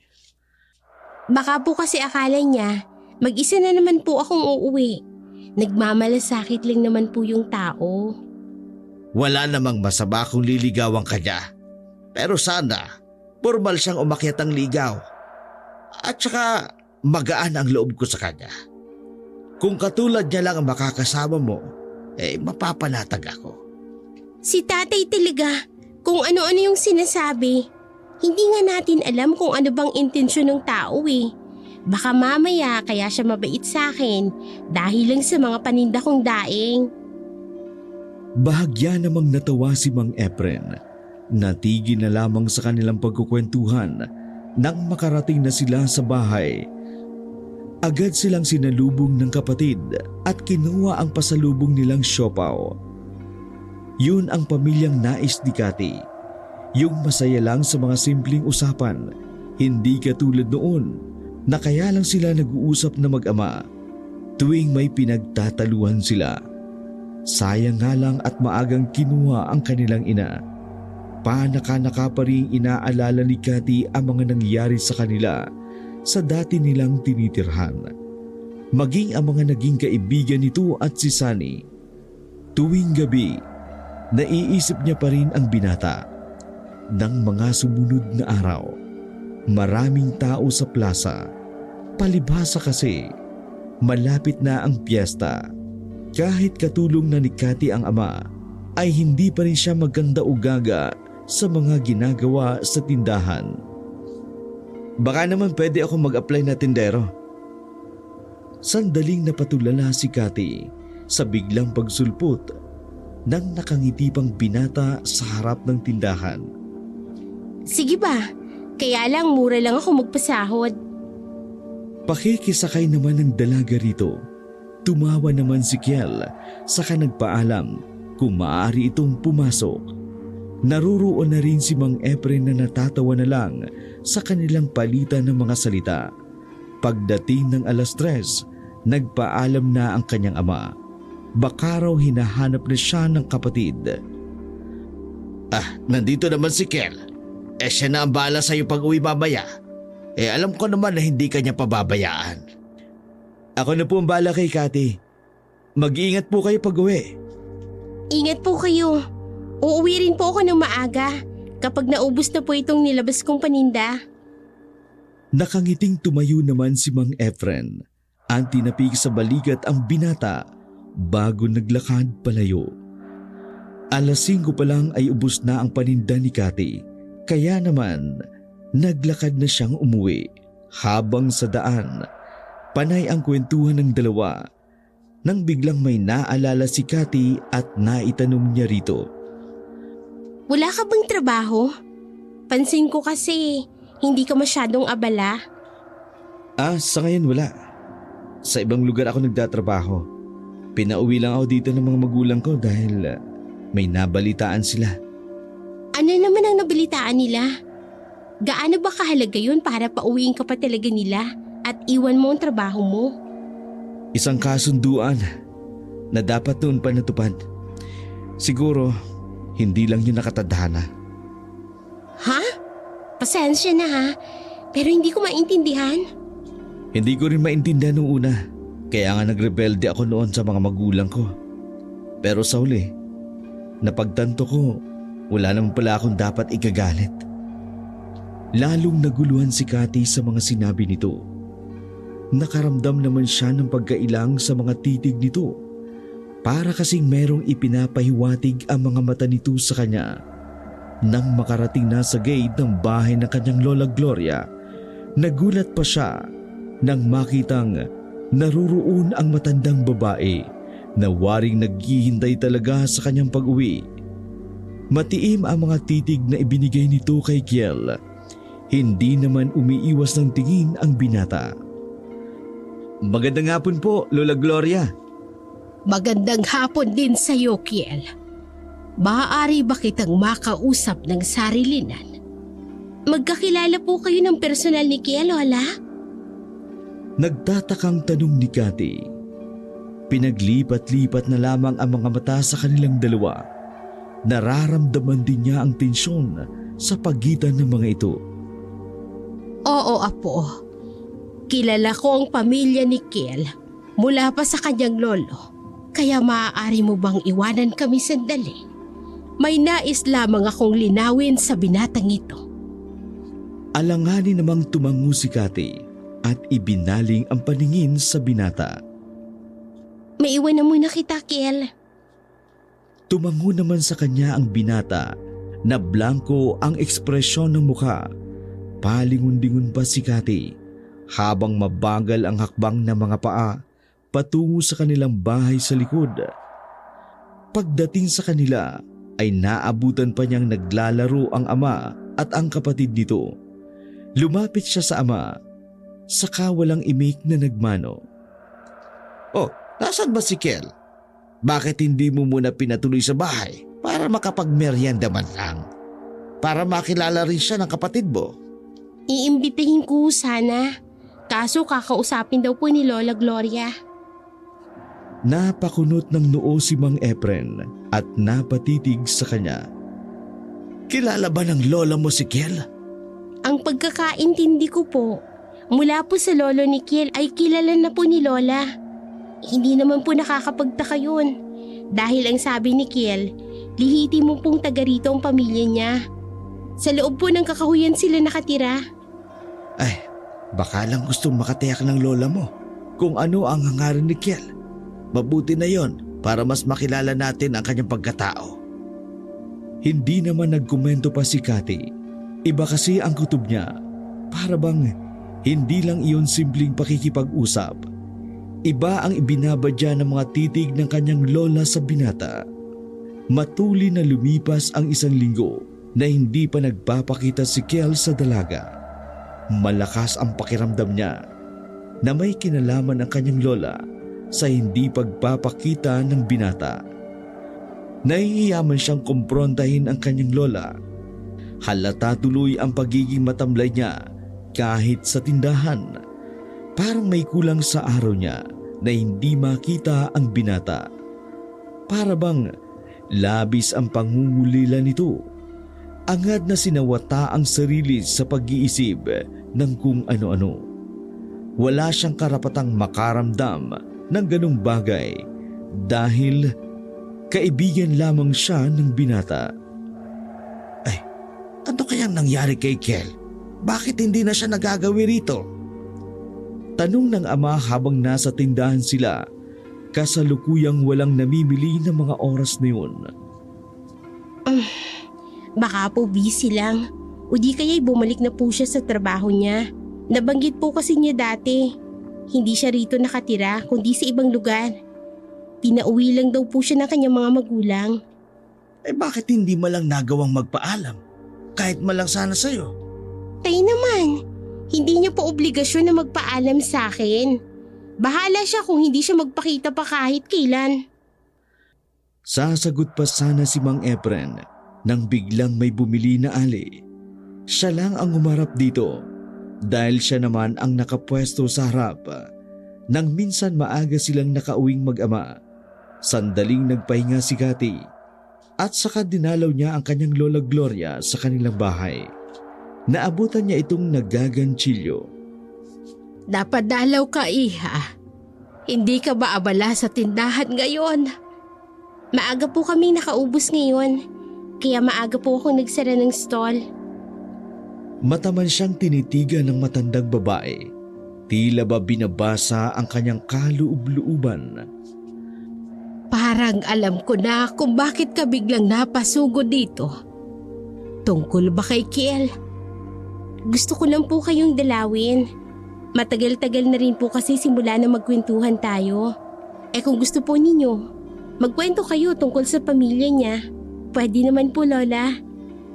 Baka po kasi akala niya, mag-isa na naman po akong uuwi. Nagmamalasakit lang naman po yung tao. Wala namang masama kung liligawan ka niya. Pero sana, formal siyang umakyat ang ligaw. At saka magaan ang loob ko sa kanya. Kung katulad niya lang ang makakasama mo, mapapanatag ako. Si tatay talaga, kung ano-ano yung sinasabi. Hindi nga natin alam kung ano bang intensyon ng tao Baka mamaya kaya siya mabait sa akin dahil lang sa mga paninda kong daing. Bahagya namang natawa si Mang Efren. Natigil na lamang sa kanilang pagkukwentuhan nang makarating na sila sa bahay. Agad silang sinalubong ng kapatid at kinuha ang pasalubong nilang siopaw. Yun ang pamilyang nais ni Cathy. Yung masaya lang sa mga simpleng usapan, hindi katulad noon na kaya lang sila nag-uusap na mag-ama tuwing may pinagtataluhan sila. Sayang nga lang at maagang kinuha ang kanilang ina. Panaka-naka pa rin inaalala ni Cathy ang mga nangyari sa kanila sa dati nilang tinitirhan. Maging ang mga naging kaibigan nito at si Sunny. Tuwing gabi, naiisip niya pa rin ang binata. Nang mga sumunod na araw, maraming tao sa plaza. Palibhasa kasi, Malapit na ang piyesta. Kahit katulong na ni Cathy ang ama, ay hindi pa rin siya maganda o gaga sa mga ginagawa sa tindahan. Baka naman pwede ako mag-apply na tindero. Sandaling napatulala si Cathy sa biglang pagsulpot ng nakangiti pang binata sa harap ng tindahan. Sige ba? Kaya lang mura lang ako magpasahod. Pakikisakay naman ng dalaga rito. Tumawa naman si Kiel saka nagpaalam kung maaari itong pumasok. Naruroon na rin si Mang Efren na natatawa na lang sa kanilang palitan ng mga salita. Pagdating ng 3:00, nagpaalam na ang kanyang ama. Baka raw hinahanap na siya ng kapatid. Nandito naman si Kel. Siya na ang bahala sa'yo pag uwi mamaya. Alam ko naman na hindi kanya pababayaan. Ako na po ang bahala kay Cathy. Mag-iingat po kayo pag uwi. Ingat po kayo. Uuwi rin po ako ng maaga kapag naubos na po itong nilabas kong paninda. Nakangiting tumayo naman si Mang Efren. Ang tinapik sa balikat ang binata bago naglakad palayo. 5:00 pa lang ay ubos na ang paninda ni Cathy. Kaya naman naglakad na siyang umuwi. Habang sa daan, panay ang kwentuhan ng dalawa nang biglang may naalala si Cathy at naitanong niya rito. Wala ka bang trabaho? Pansin ko kasi hindi ka masyadong abala. Sa ngayon wala. Sa ibang lugar ako nagtatrabaho. Pinauwi lang ako dito ng mga magulang ko dahil may nabalitaan sila. Ano naman ang nabalitaan nila? Gaano ba kahalaga yun para pauwiin ka pa talaga nila at iwan mo ang trabaho mo? Isang kasunduan na dapat noon pa natupad. Siguro, hindi lang yun nakatadhana. Ha? Pasensya na ha, pero hindi ko maintindihan. Hindi ko rin maintindihan noong una, kaya nga nagrebelde ako noon sa mga magulang ko. Pero sa huli, napagtanto ko, wala naman pala akong dapat igagalit. Lalong naguluhan si Cathy sa mga sinabi nito. Nakaramdam naman siya ng pagkailang sa mga titig nito. Para kasing merong ipinapahiwatig ang mga mata nito sa kanya. Nang makarating na sa gate ng bahay ng kanyang Lola Gloria, nagulat pa siya nang makitang naruroon ang matandang babae na waring naghihintay talaga sa kanyang pag-uwi. Matiim ang mga titig na ibinigay nito kay Kiel. Hindi naman umiiwas ng tingin ang binata. Magandang hapon po, Lola Gloria. Magandang hapon din sa iyo, Kiel. Maaari ba kitang makausap ng sarilinan? Magkakilala po kayo ng personal ni Kiel, Lola? Nagtatakang tanong ni Cathy. Pinaglipat-lipat na lamang ang mga mata sa kanilang dalawa. Nararamdaman din niya ang tensyon sa pagitan ng mga ito. Oo, Apo. Kilala ko ang pamilya ni Kiel mula pa sa kanyang lolo. Kaya maaari mo bang iwanan kami sandali? May nais lamang akong linawin sa binatang ito. Alanganin namang tumango si Cathy at ibinaling ang paningin sa binata. May iwan na muna kita, Kiel. Tumango naman sa kanya ang binata na blanko ang ekspresyon ng mukha. Palingon-lingon pa si Cathy habang mabagal ang hakbang ng mga paa patungo sa kanilang bahay sa likod. Pagdating sa kanila ay naabutan pa niyang naglalaro ang ama at ang kapatid nito. Lumapit siya sa ama, saka walang imik na nagmano. Nasaan ba si Kel? Bakit hindi mo muna pinatuloy sa bahay para makapagmeryenda man lang? Para makilala rin siya ng kapatid mo. Iimbitahin ko sana. Kaso kakausapin daw po ni Lola Gloria. Napakunot ng noo si Mang Efren at napatitig sa kanya. Kilala ba ng lola mo si Kel? Ang pagkakaintindi ko po, mula po sa lolo ni Kiel ay kilala na po ni Lola. Hindi naman po nakakapagtaka yun. Dahil ang sabi ni Kiel, lihiti mo pong taga rito ang pamilya niya. Sa loob po ng kakahuyan sila nakatira. Baka lang gustong makatiyak ng lola mo kung ano ang hangarin ni Kiel. Mabuti na yon para mas makilala natin ang kanyang pagkatao. Hindi naman nagkomento pa si Cathy. Iba kasi ang kutob niya. Para bang hindi lang iyon simpleng pakikipag-usap. Iba ang ibinabadya ng mga titig ng kanyang lola sa binata. Matuli na lumipas ang 1 linggo na hindi pa nagpapakita si Kiel sa dalaga. Malakas ang pakiramdam niya na may kinalaman ang kanyang lola sa hindi pagpapakita ng binata. Nahihiyaman siyang kumprontahin ang kanyang lola. Halata tuloy ang pagiging matamlay niya kahit sa tindahan. Parang may kulang sa araw niya na hindi makita ang binata. Para bang labis ang pangungulila nito. Angad na sinawata ang sarili sa pag-iisip ng kung ano-ano. Wala siyang karapatang makaramdam ng ganong bagay dahil kaibigan lamang siya ng binata. Ay, ano kayang nangyari kay Kiel? Bakit hindi na siya nagagawi rito? Tanong ng ama habang nasa tindahan sila, kasalukuyang walang namimili ng mga oras na yun. Baka po busy lang. O di kaya'y bumalik na po siya sa trabaho niya. Nabanggit po kasi niya dati. Hindi siya rito nakatira kundi sa ibang lugar. Pinauwi lang daw po siya ng kanyang mga magulang. Eh bakit hindi malang nagawang magpaalam? Kahit malang sana sa'yo. Tay naman, hindi niya po obligasyon na magpaalam sa akin. Bahala siya kung hindi siya magpakita pa kahit kailan. Sasagot pa sana si Mang Efren nang biglang may bumili na ali. Siya lang ang umarap dito dahil siya naman ang nakapwesto sa harap. Nang minsan maaga silang nakauwing mag-ama, sandaling nagpahinga si Cathy at saka dinalaw niya ang kanyang lola Gloria sa kanilang bahay. Naabutan niya itong nagaganchilyo. Dapat dalaw ka, iha. Hindi ka ba abala sa tindahan ngayon? Maaga po kaming nakaubos ngayon, kaya maaga po akong nagsara ng stall. Mataman siyang tinitigan ng matandang babae. Tila ba binabasa ang kanyang kaloob-looban. Parang alam ko na kung bakit ka biglang napasugod dito. Tungkol ba kay Kiel? Gusto ko lang po kayong dalawin. Matagal-tagal na rin po kasi simula na magkwentuhan tayo. Kung gusto po ninyo, magkwento kayo tungkol sa pamilya niya. Pwede naman po, Lola.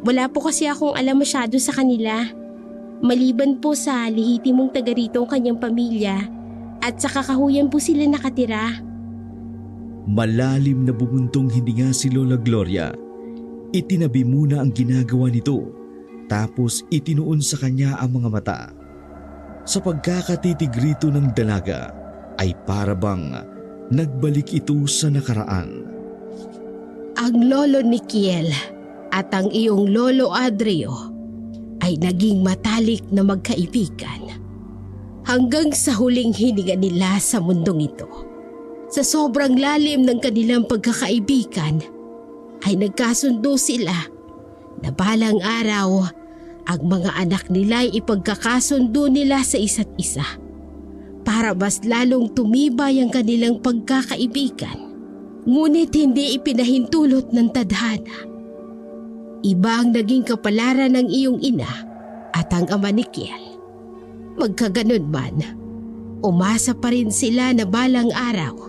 Wala po kasi akong alam masyado sa kanila. Maliban po sa lehitimong taga rito ang kanyang pamilya at sa kakahuyan po sila nakatira. Malalim na bumuntong hininga si Lola Gloria. Itinabi muna ang ginagawa nito, tapos itinuon sa kanya ang mga mata. Sa pagkakatitig rito ng dalaga ay para bang nagbalik ito sa nakaraan. Ang lolo ni Kiel at ang iyong lolo Adrio ay naging matalik na magkaibigan hanggang sa huling hininga nila sa mundong ito. Sa sobrang lalim ng kanilang pagkakaibigan ay nagkasundo sila na balang araw ang mga anak nila ay ipagkakasundo nila sa isa't isa para mas lalong tumibay ang kanilang pagkakaibigan. Ngunit hindi ipinahintulot ng tadhana. Iba ang naging kapalaran ng iyong ina at ang ama ni Kiel. Magkaganon man, umasa pa rin sila na balang araw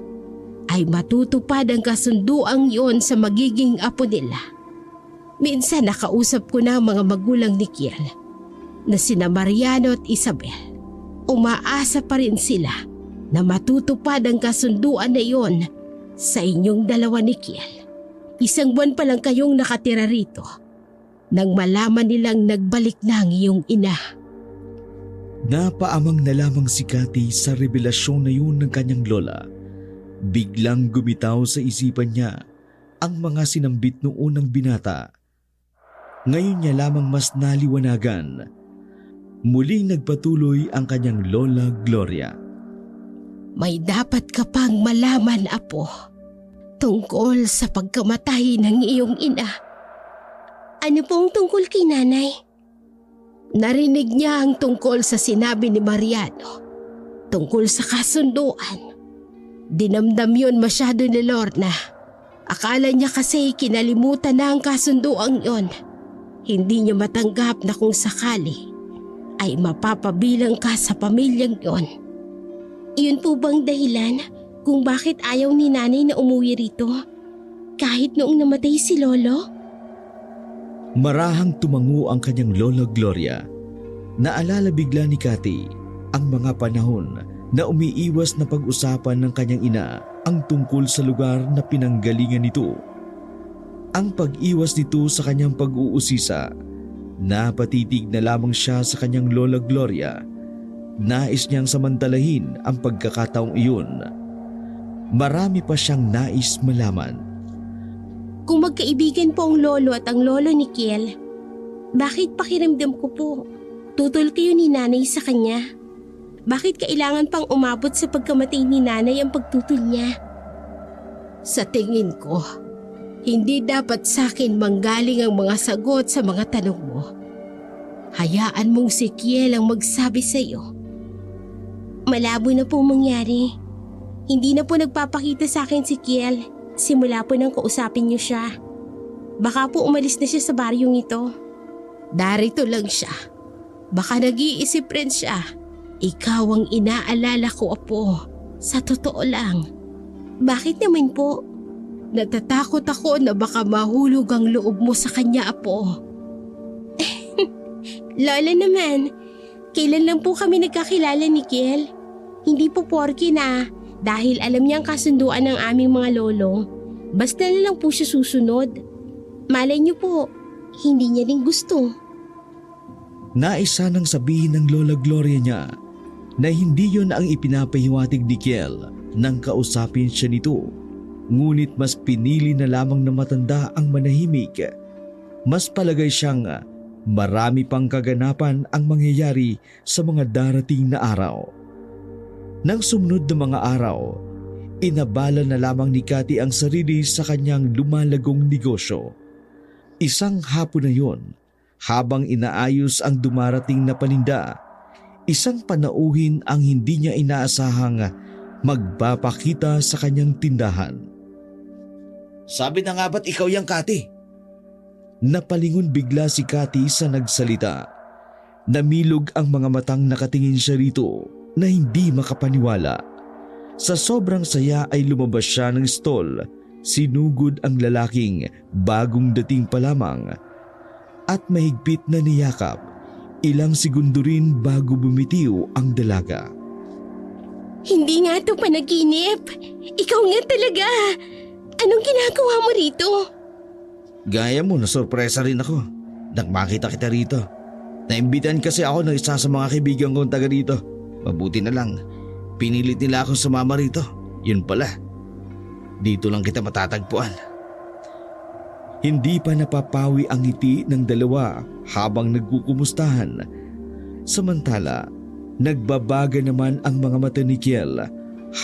ay matutupad ang kasunduang iyon sa magiging apo nila. Minsan nakausap ko na ang mga magulang ni Kiel na sina Mariano at Isabel. Umaasa pa rin sila na matutupad ang kasunduan na iyon sa inyong dalawa ni Kiel. 1 buwan pa lang kayong nakatira rito nang malaman nilang nagbalik na ang iyong ina. Napaamang na lamang si Cathy sa revelasyon na yun ng kanyang lola. Biglang gumitaw sa isipan niya ang mga sinambit noon ng binata. Ngayon niya lamang mas naliwanagan. Muling nagpatuloy ang kanyang lola Gloria. May dapat ka pang malaman, apo, tungkol sa pagkamatay ng iyong ina. Ano pong tungkol kay nanay? Narinig niya ang tungkol sa sinabi ni Mariano tungkol sa kasunduan. Dinamdam yun masyado ni Lorna. Akala niya kasi kinalimutan na ang kasunduang yon. Hindi niya matanggap na kung sakali ay mapapabilang ka sa pamilyang yon. Iyon po bang dahilan kung bakit ayaw ni nanay na umuwi rito? Kahit noong namatay si Lolo? Marahang tumango ang kanyang lola Gloria. Naalala bigla ni Cathy ang mga panahon na umiiwas na pag-usapan ng kanyang ina ang tungkol sa lugar na pinanggalingan nito. Ang pag-iwas nito sa kanyang pag-uusisa, napatitig na lamang siya sa kanyang lola Gloria. Nais niyang samantalahin ang pagkakataong iyon. Marami pa siyang nais malaman. Kung magkaibigan po ang lolo at ang lolo ni Kiel, bakit pakiramdam ko po tutol kayo ni nanay sa kanya? Bakit kailangan pang umabot sa pagkamatay ni nanay ang pagtutol niya? Sa tingin ko, hindi dapat sa akin manggaling ang mga sagot sa mga tanong mo. Hayaan mong si Kiel ang magsabi sa iyo. Malabo na po mangyari. Hindi na po nagpapakita sa akin si Kiel simula po nang kausapin niyo siya. Baka po umalis na siya sa baryong ito. Darito lang siya. Baka nag-iisip rin siya. Ikaw ang inaalala ko, Apo. Sa totoo lang. Bakit naman po? Natatakot ako na baka mahulog ang loob mo sa kanya, Apo. Lola naman, kailan lang po kami nagkakilala ni Kiel? Hindi po porke na dahil alam niya ang kasunduan ng aming mga lolo, basta na lang po siya susunod. Malay niyo po, hindi niya rin gusto. Nais sanang sabihin ng lola Gloria niya na hindi yon ang ipinapahiwatig ni Kiel nang kausapin siya nito. Ngunit mas pinili na lamang na matanda ang manahimik. Mas palagay siyang marami pang kaganapan ang mangyayari sa mga darating na araw. Nang sumunod na mga araw, inabala na lamang ni Cathy ang sarili sa kanyang lumalagong negosyo. Isang hapon na yon, habang inaayos ang dumarating na paninda, isang panauhin ang hindi niya inaasahang magpapakita sa kanyang tindahan. Sabi na nga ba't ikaw yung Cathy? Napalingon bigla si Cathy sa nagsalita. Namilog ang mga matang nakatingin siya rito na hindi makapaniwala. Sa sobrang saya ay lumabas siya ng stall. Sinugod ang lalaking bagong dating pa lamang at mahigpit na niyakap. Ilang segundo rin bago bumitiw ang dalaga. Hindi nga ito panaginip. Ikaw nga talaga. Anong ginagawa mo rito? Gaya mo, nasurpresa rin ako nang makita kita rito. Naimbitan kasi ako ng isa sa mga kaibigan kong taga rito. Mabuti na lang, pinilit nila akong sumama rito. Yun pala, dito lang kita matatagpuan. Hindi pa napapawi ang ngiti ng dalawa habang nagkukumustahan. Samantala, nagbabaga naman ang mga mata ni Kiel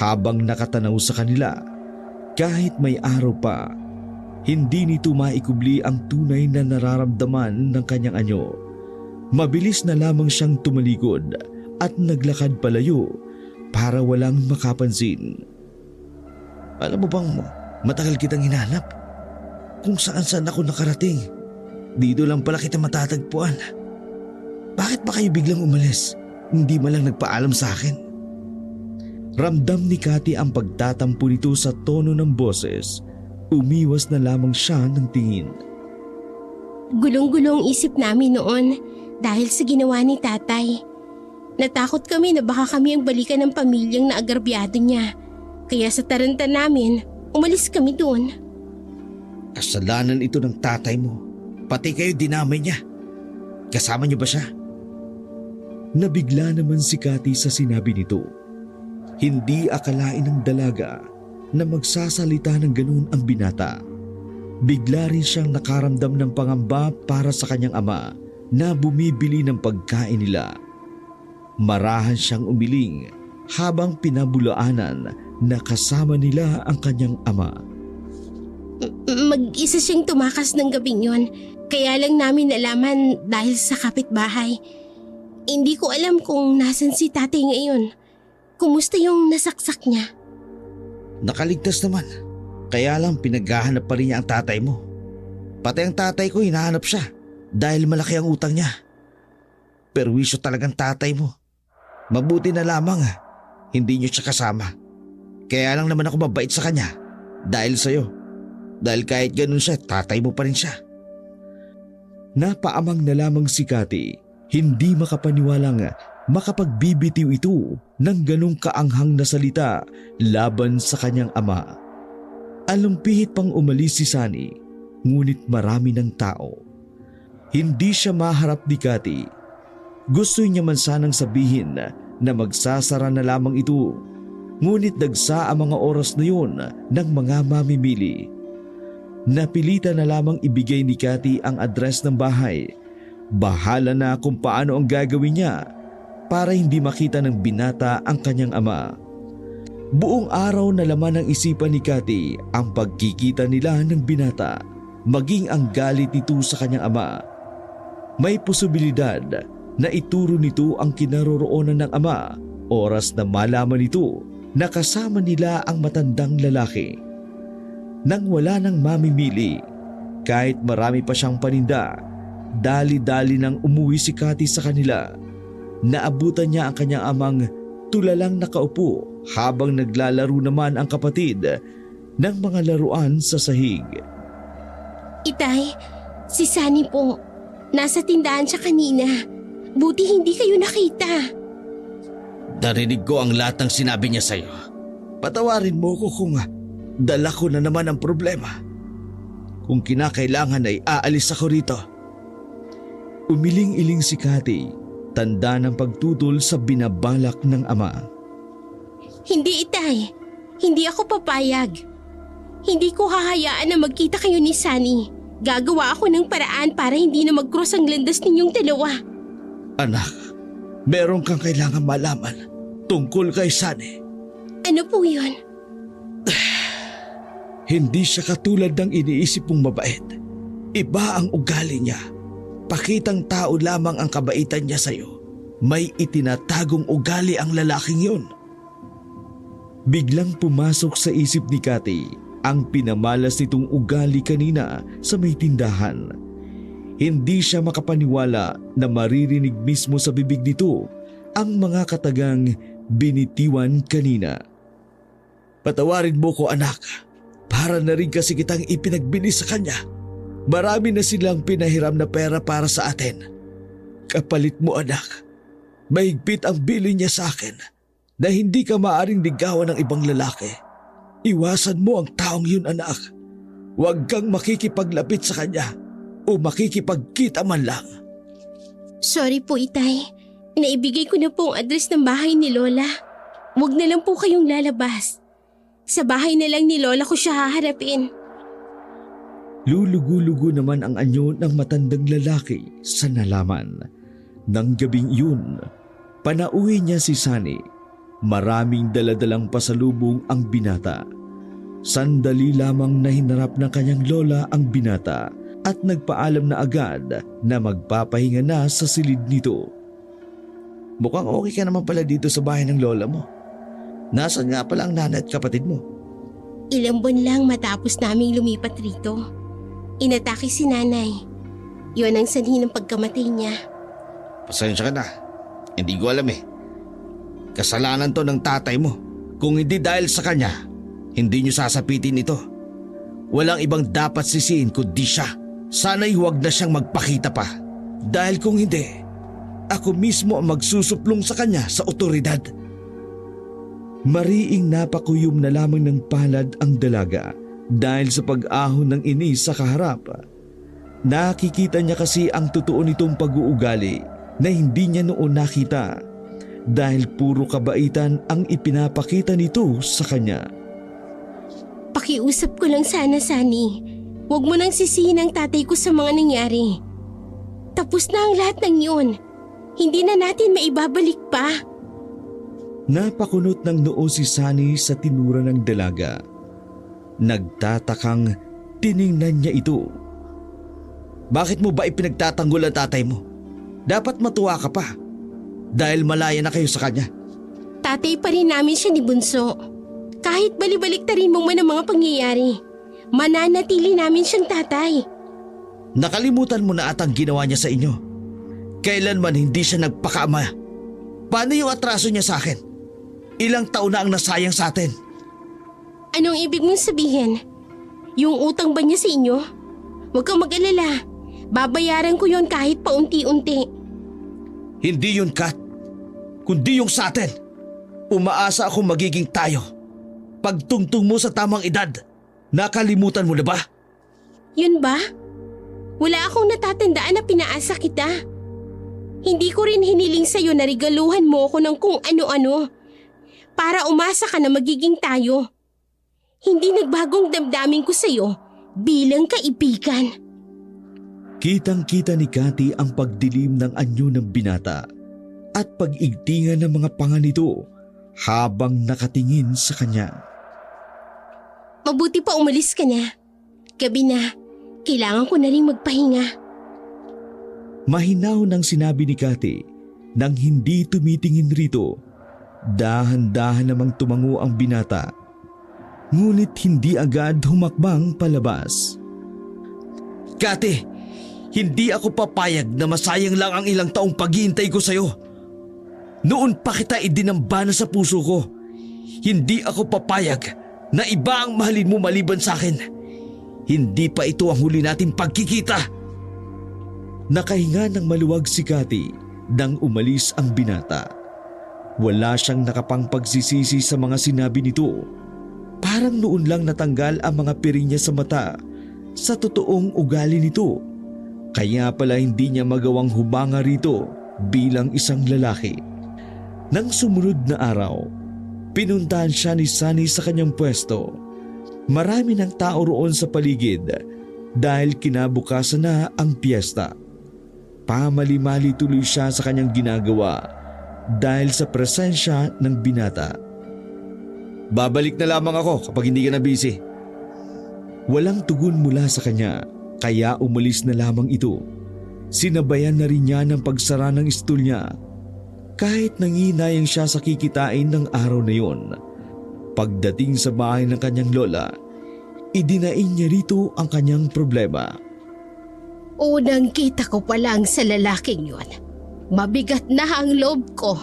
habang nakatanaw sa kanila. Kahit may araw pa, hindi nito maikubli ang tunay na nararamdaman ng kanyang anyo. Mabilis na lamang siyang tumalikod at naglakad palayo para walang makapansin. Alam mo bang matagal kitang hinanap? Kung saan ako nakarating, dito lang pala kita matatagpuan. Bakit ba kayo biglang umalis? Hindi man lang nagpaalam sa akin. Ramdam ni Cathy ang pagtatampo nito sa tono ng boses. Umiwas na lamang siya ng tingin. Gulong-gulong isip namin noon dahil sa ginawa ni tatay. Natakot kami na baka kami ang balikan ng pamilyang naagrabyado niya. Kaya sa taranta namin, umalis kami doon. Kasalanan ito ng tatay mo. Pati kayo dinamay niya. Kasama niyo ba siya? Nabigla naman si Cathy sa sinabi nito. Hindi akalain ng dalaga na magsasalita ng ganun ang binata. Bigla rin siyang nakaramdam ng pangamba para sa kanyang ama na bumibili ng pagkain nila. Marahan siyang umiling habang pinabulaanan na kasama nila ang kanyang ama. Mag-isa siyang tumakas ng gabing yon. Kaya lang namin nalaman dahil sa kapitbahay. Hindi ko alam kung nasan si tatay ngayon. Kumusta yung nasaksak niya? Nakaligtas naman. Kaya lang pinaghahanap pa rin niya ang tatay mo. Pati ang tatay ko hinahanap siya dahil malaki ang utang niya. Perwisyo talagang tatay mo. Mabuti na lamang hindi niyo siya kasama. Kaya lang naman ako mabait sa kanya dahil sa'yo. Dahil kahit ganun siya, tatay mo pa rin siya. Napaamang na lamang si Cathy, hindi makapaniwalang makapagbibitiw ito ng ganong kaanghang na salita laban sa kanyang ama. Alumpihit pang umalis si Sunny, ngunit marami ng tao. Hindi siya maharap ni Cathy. Gusto niya man sanang sabihin na magsasara na lamang ito, ngunit dagsa ang mga oras na yun ng mga mamimili. Napilitan na lamang ibigay ni Cathy ang address ng bahay. Bahala na kung paano ang gagawin niya para hindi makita ng binata ang kanyang ama. Buong araw na laman ng isipan ni Cathy ang pagkikita nila ng binata, maging ang galit nito sa kanyang ama. May posibilidad na ituro nito ang kinaroroonan ng ama oras na malaman nito na kasama nila ang matandang lalaki. Nang wala nang mamimili, kahit marami pa siyang paninda, dali-dali nang umuwi si Cathy sa kanila. Naabutan niya ang kanyang amang tulalang nakaupo habang naglalaro naman ang kapatid ng mga laruan sa sahig. Itay, si Sunny po. Nasa tindahan siya kanina. Buti hindi kayo nakita. Narinig ko ang lahat ng sinabi niya sa'yo. Patawarin mo ko kung dala ko na naman ang problema. Kung kinakailangan ay aalis ako rito. Umiling-iling si Cathy, tanda ng pagtutol sa binabalak ng ama. Hindi, Itay. Hindi ako papayag. Hindi ko hahayaan na magkita kayo ni Sunny. Gagawa ako ng paraan para hindi na mag-cross ang landas ninyong dalawa. Anak, meron kang kailangan malaman tungkol kay Sunny. Ano po yun? Hindi siya katulad ng iniisip mong mabait. Iba ang ugali niya. Pakitang tao lamang ang kabaitan niya sa'yo. May itinatagong ugali ang lalaking yun. Biglang pumasok sa isip ni Cathy ang pinamalas nitong ugali kanina sa may tindahan. Hindi siya makapaniwala na maririnig mismo sa bibig nito ang mga katagang binitiwan kanina. Patawarin mo ko, anak. Para na rin kasi kitang ipinagbili sa kanya. Marami na silang pinahiram na pera para sa atin. Kapalit mo, anak. Mahigpit ang bili niya sa akin na hindi ka maaring ligawan ng ibang lalaki. Iwasan mo ang taong yun, anak. Huwag kang makikipaglapit sa kanya o makikipagkita man lang. Sorry po, Itay. Naibigay ko na po ang address ng bahay ni Lola. Huwag na lang po kayong lalabas. Sa bahay na lang ni Lola ko siya haharapin. Lulugo-lugo naman ang anyo ng matandang lalaki sa nalaman. Nang gabing yun, panauwi niya si Sunny. Maraming daladalang pasalubong ang binata. Sandali lamang na hinarap ng kanyang lola ang binata at nagpaalam na agad na magpapahinga na sa silid nito. Mukhang okay ka naman pala dito sa bahay ng lola mo. Nasaan nga pala ang nanay at kapatid mo? Ilang buwan lang matapos naming lumipat rito. Inatake si nanay. Yun ang sanhi ng pagkamatay niya. Pasensya ka na. Hindi ko alam eh. Kasalanan to ng tatay mo. Kung hindi dahil sa kanya, hindi niyo sasapitin ito. Walang ibang dapat sisihin kundi siya. Sana'y huwag na siyang magpakita pa. Dahil kung hindi, ako mismo ang magsusuplong sa kanya sa otoridad. Mariing napakuyom na lamang ng palad ang dalaga dahil sa pag-ahon ng inis sa kaharap. Nakikita niya kasi ang totoo nitong pag-uugali na hindi niya noon nakita dahil puro kabaitan ang ipinapakita nito sa kanya. Pakiusap ko lang sana, Sunny. Huwag mo nang sisihin ang tatay ko sa mga nangyari. Tapos na ang lahat ng yun. Hindi na natin maibabalik pa. Napakunot ng noo si Sunny sa tinura ng dalaga. Nagtatakang tiningnan niya ito. Bakit mo ba ipinagtatanggol ang tatay mo? Dapat matuwa ka pa. Dahil malaya na kayo sa kanya. Tatay pa rin namin siya ni Bunso. Kahit balibaliktarin mo man ang mga pangyayari, mananatili namin siyang tatay. Nakalimutan mo na atang ginawa niya sa inyo. Kailanman hindi siya nagpakaama. Paano yung atraso niya sa akin? Ilang taon na ang nasayang sa atin. Anong ibig mong sabihin? Yung utang ba niya sa inyo? Huwag kang mag-alala. Babayaran ko yon kahit paunti-unti. Hindi yun, Kat. Kundi yung sa atin. Umaasa akong magiging tayo. Pagtungtong mo sa tamang edad, nakalimutan mo na ba? Yun ba? Wala akong natatandaan na pinaasa kita. Hindi ko rin hiniling sa'yo na regaluhan mo ako ng kung ano-ano para umasa ka na magiging tayo. Hindi nagbagong damdamin ko sa'yo bilang kaibigan. Kitang-kita ni Cathy ang pagdilim ng anyo ng binata at pag-igtingan ng mga panga nito habang nakatingin sa kanya. Mabuti pa umalis ka na. Gabi na, kailangan ko na rin magpahinga. Mahinaw nang sinabi ni Cathy nang hindi tumitingin rito. Dahan-dahan namang tumango ang binata. Ngunit hindi agad humakbang palabas. Kate, hindi ako papayag na masayang lang ang ilang taong paghihintay ko sa'yo. Noon pa kita idinambana sa puso ko. Hindi ako papayag na iba ang mahalin mo maliban sa akin. Hindi pa ito ang huli nating pagkikita. Nakahinga ng maluwag si Cathy nang umalis ang binata. Wala siyang nakapangpagsisisi sa mga sinabi nito. Parang noon lang natanggal ang mga piri niya sa mata sa totoong ugali nito. Kaya pala hindi niya magawang humanga rito bilang isang lalaki. Nang sumunod na araw, pinuntahan siya ni Sunny sa kanyang pwesto. Marami ng tao roon sa paligid dahil kinabukasan na ang piyesta. Pamali-mali tuloy siya sa kanyang ginagawa dahil sa presensya ng binata. Babalik na lamang ako kapag hindi ka na busy. Walang tugon mula sa kanya kaya umalis na lamang ito. Sinabayan na rin niya ng pagsara ng stool niya. Kahit nanginayang siya sa kikitain ng araw na yon. Pagdating sa bahay ng kanyang lola, idinain niya rito ang kanyang problema. Unang kita ko pa lang sa lalaking yon. Mabigat na ang loob ko.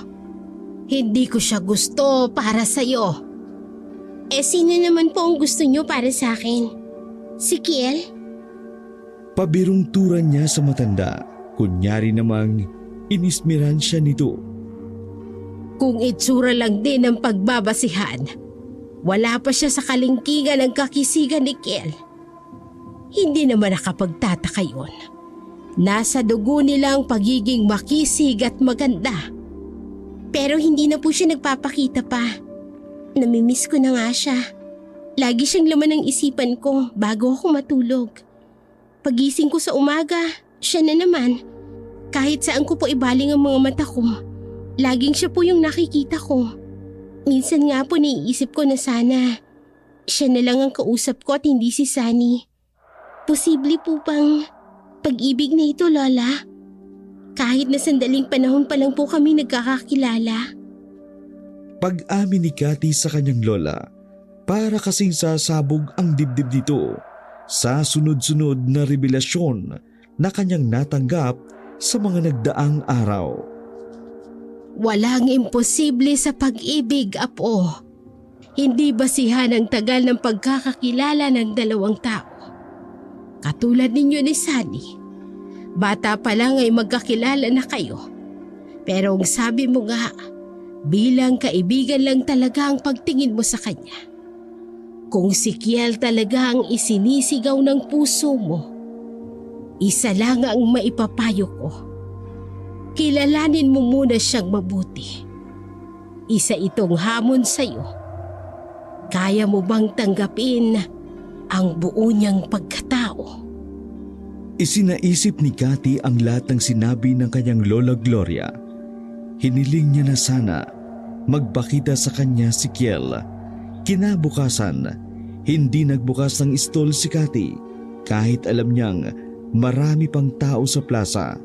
Hindi ko siya gusto para sa'yo. Sino naman po ang gusto niyo para sa akin? Si Kiel? Pabirong turan niya sa matanda. Kunyari namang inismiran siya nito. Kung itsura lang din ang pagbabasihan, wala pa siya sa kalingkingan ng kakisigan ni Kiel. Hindi naman nakapagtataka yun. Nasa dugo nila ang pagiging makisig at maganda. Pero hindi na po siya nagpapakita pa. Namimiss ko na nga siya. Lagi siyang laman ng isipan ko bago ako matulog. Pagising ko sa umaga, siya na naman. Kahit saan ko po ibaling ang mga mata ko, laging siya po yung nakikita ko. Minsan nga po naiisip ko na sana siya na lang ang kausap ko at hindi si Sunny. Posible po bang pag-ibig na ito, Lola? Kahit na sandaling panahon pa lang po kami nagkakakilala. Pag-amin ni Cathy sa kanyang lola, para kasing sasabog ang dibdib nito sa sunod-sunod na revelasyon na kanyang natanggap sa mga nagdaang araw. Walang imposible sa pag-ibig, Apo. Hindi basihan ang tagal ng pagkakakilala ng dalawang tao. Katulad ninyo ni Sunny, bata pa lang ay magkakilala na kayo. Pero ang sabi mo nga, bilang kaibigan lang talaga ang pagtingin mo sa kanya. Kung si Kiel talaga ang isinisigaw ng puso mo, isa lang ang maipapayo ko. Kilalanin mo muna siyang mabuti. Isa itong hamon sa'yo. Kaya mo bang tanggapin ang buo niyang pagkatao? Isinaisip ni Cathy ang lahat ng sinabi ng kanyang lola Gloria. Hiniling niya na sana magpakita sa kanya si Kiel. Kinabukasan, hindi nagbukas ng stall si Cathy kahit alam niyang marami pang tao sa plaza.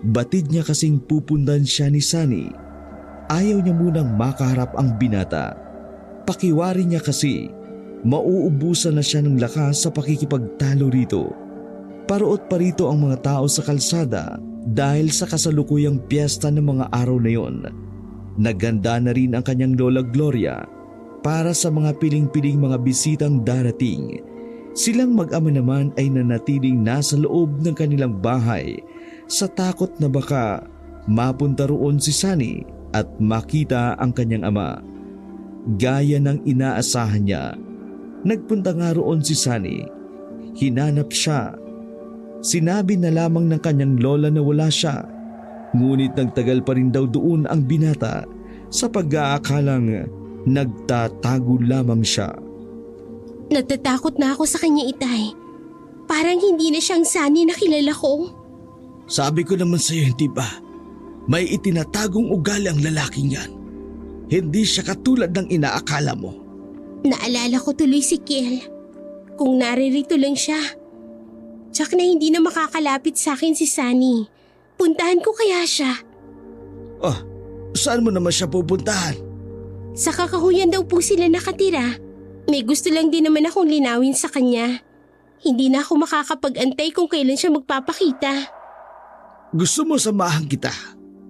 Batid niya kasing pupundan siya ni Sunny ayaw niya munang makaharap ang binata. Pakiwari niya kasi mauubusan na siya ng lakas sa pakikipagtalo rito. Parot pa rito ang mga tao sa kalsada dahil sa kasalukuyang piyesta ng mga araw na yon. Naganda na rin ang kanyang Lola Gloria para sa mga piling-piling mga bisitang darating. Silang mag-ama naman ay nanatiling nasa loob ng kanilang bahay sa takot na baka mapunta roon si Sunny at makita ang kanyang ama. Gaya ng inaasahan niya, nagpunta nga roon si Sunny. Hinanap siya. Sinabi na lamang ng kanyang lola na wala siya. Ngunit nagtagal pa rin daw doon ang binata sa pag-aakalang nagtatago lamang siya. Natatakot na ako sa kanya, Itay. Parang hindi na siyang Sunny na kilala ko. Sabi ko naman sa iyo, hindi ba? May itinatagong ugali ang lalaking yan. Hindi siya katulad ng inaakala mo. Naalala ko tuloy si Kiel. Kung naririto lang siya. Tsak na hindi na makakalapit sa akin si Sunny. Puntahan ko kaya siya. Oh, saan mo naman siya pupuntahan? Sa kakahuyan daw po sila nakatira. May gusto lang din naman akong linawin sa kanya. Hindi na ako makakapag-antay kung kailan siya magpapakita. Gusto mo samahan kita?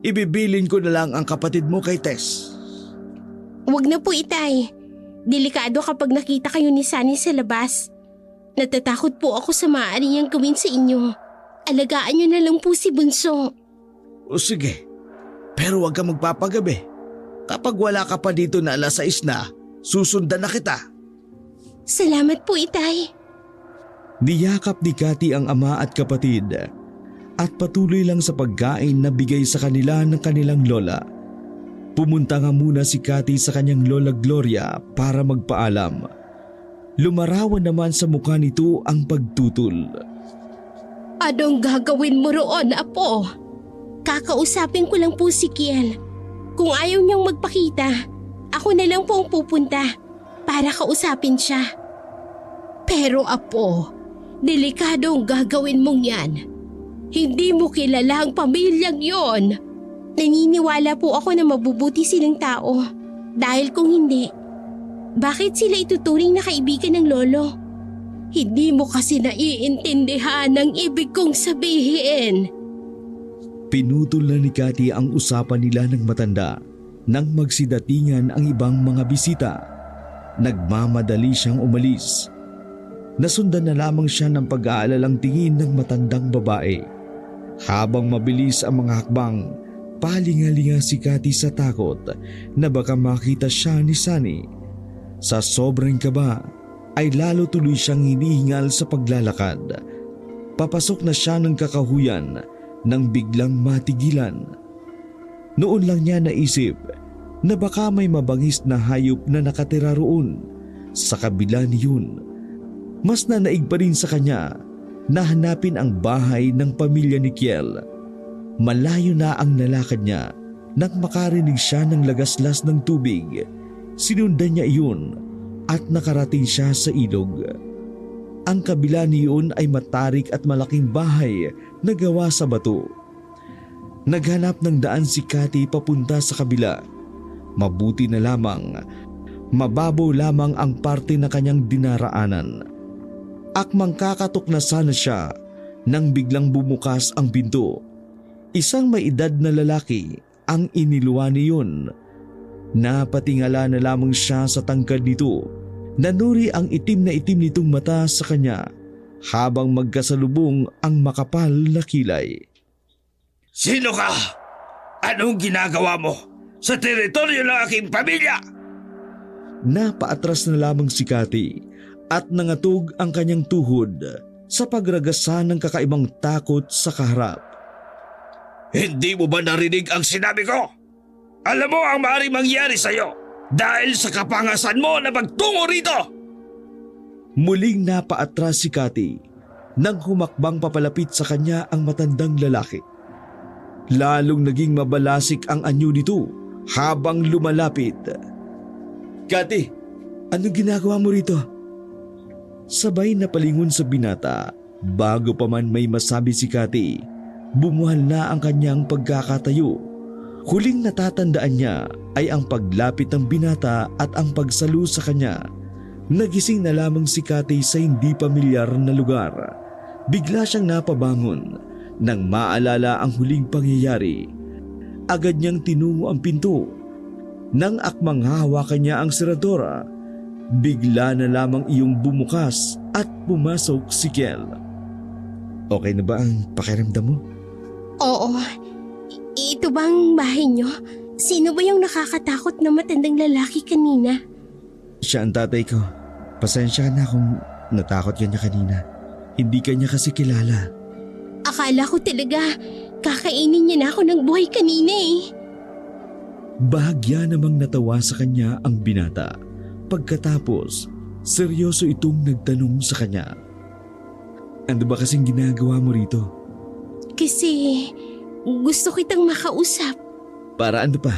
Ibibilin ko na lang ang kapatid mo kay Tess. Huwag na po, Itay. Delikado kapag nakita kayo ni Sunny sa labas. Natatakot po ako sa maaari niyang gawin sa inyo. Alagaan niyo na lang po si Bunso. O sige, pero huwag ka magpapagabi. Kapag wala ka pa dito na 6:00 na, susundan na kita. Salamat po, Itay. Niyakap ni Cathy ang ama at kapatid at patuloy lang sa pagkain na bigay sa kanila ng kanilang lola. Pumunta nga muna si Cathy sa kanyang Lola Gloria para magpaalam. Lumarawan naman sa mukha nito ang pagtutol. Anong gagawin mo roon, Apo? Kakausapin ko lang po si Kiel. Kung ayaw niyang magpakita, ako na lang po ang pupunta para kausapin siya. Pero Apo, delikado ang gagawin mong yan. Hindi mo kilala ang pamilyang yon. Naniniwala po ako na mabubuti silang tao. Dahil kung hindi, bakit sila ituturing na kaibigan ng lolo? Hindi mo kasi naiintindihan ang ibig kong sabihin. Pinutol na ni Cathy ang usapan nila ng matanda nang magsidatingan ang ibang mga bisita. Nagmamadali siyang umalis. Nasundan na lamang siya ng pag-aalalang tingin ng matandang babae. Habang mabilis ang mga hakbang, palingalinga si Cathy sa takot na baka makita siya ni Sunny. Sa sobrang kaba ay lalo tuloy siyang hinihingal sa paglalakad. Papasok na siya ng kakahuyan nang biglang matigilan. Noon lang niya naisip na baka may mabangis na hayop na nakatira roon. Sa kabila niyon, mas nanaig pa rin sa kanya na hanapin ang bahay ng pamilya ni Kiel. Malayo na ang nalakad niya nang makarinig siya ng lagaslas ng tubig. Sinundan niya iyon at nakarating siya sa ilog. Ang kabila niyon ay matarik at malaking bahay na gawa sa bato. Naghanap ng daan si Cathy papunta sa kabila. Mabuti na lamang, mababaw lamang ang parte na kanyang dinaraanan. Akmang kakatok na sana siya nang biglang bumukas ang pinto. Isang may edad na lalaki ang iniluwan niyon. Napatingala na lamang siya sa tangkad nito. Nanuri ang itim na itim nitong mata sa kanya habang magkasalubong ang makapal na kilay. Sino ka? Anong ginagawa mo sa teritoryo ng aking pamilya? Napaatras na lamang si Cathy at nangatog ang kanyang tuhod sa pagragasan ng kakaibang takot sa kaharap. Hindi mo ba narinig ang sinabi ko? Alam mo ang maaaring mangyari sa iyo dahil sa kapangasan mo na magtungo rito! Muling napaatras si Cathy nang humakbang papalapit sa kanya ang matandang lalaki. Lalong naging mabalasik ang anyo nito habang lumalapit. Cathy, anong ginagawa mo rito? Sabay na palingon sa binata. Bago pa man may masabi si Cathy, bumuhal na ang kanyang pagkakatayo. Huling natatandaan niya ay ang paglapit ng binata at ang pagsalo sa kanya. Nagising na lamang si Cathy sa hindi pamilyar na lugar. Bigla siyang napabangon nang maalala ang huling pangyayari. Agad niyang tinungo ang pinto. Nang akmang hahawakan niya ang seradora, bigla na lamang iyong bumukas at pumasok si Kiel. Okay na ba ang pakiramdam mo? Oo. Ito ba ang bahay niyo? Sino ba yung nakakatakot na matandang lalaki kanina? Siya ang tatay ko. Pasensya ka na kung natakot ka niya kanina. Hindi ka niya kasi kilala. Akala ko talaga kakainin niya na ako ng buhay kanina eh. Bahagya namang natawa sa kanya ang binata. Pagkatapos, seryoso itong nagtanong sa kanya. Ano ba kasing ginagawa mo rito? Kasi gusto kitang makausap. Para ano pa?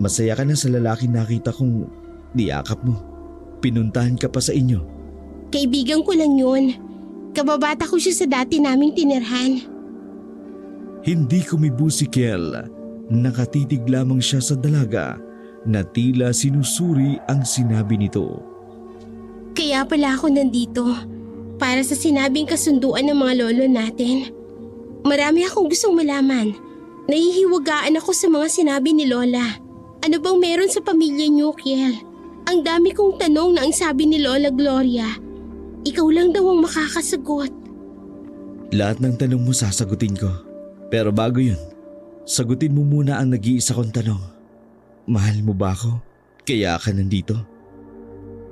Masaya ka na sa lalaki nakita kong niyakap mo. Pinuntahan ka pa sa inyo. Kaibigan ko lang yun. Kababata ko siya sa dati naming tinirhan. Hindi kumibo si Kiel. Nakatitig lamang siya sa dalaga na tila sinusuri ang sinabi nito. Kaya pala ako nandito. Para sa sinabing kasunduan ng mga lolo natin. Marami akong gustong malaman. Nahihiwagaan ako sa mga sinabi ni Lola. Ano bang meron sa pamilya niyo, Kiel? Ang dami kong tanong na ang sabi ni Lola Gloria. Ikaw lang daw ang makakasagot. Lahat ng tanong mo sasagutin ko. Pero bago yun, sagutin mo muna ang nag-iisa kong tanong. Mahal mo ba ako? Kaya ka nandito?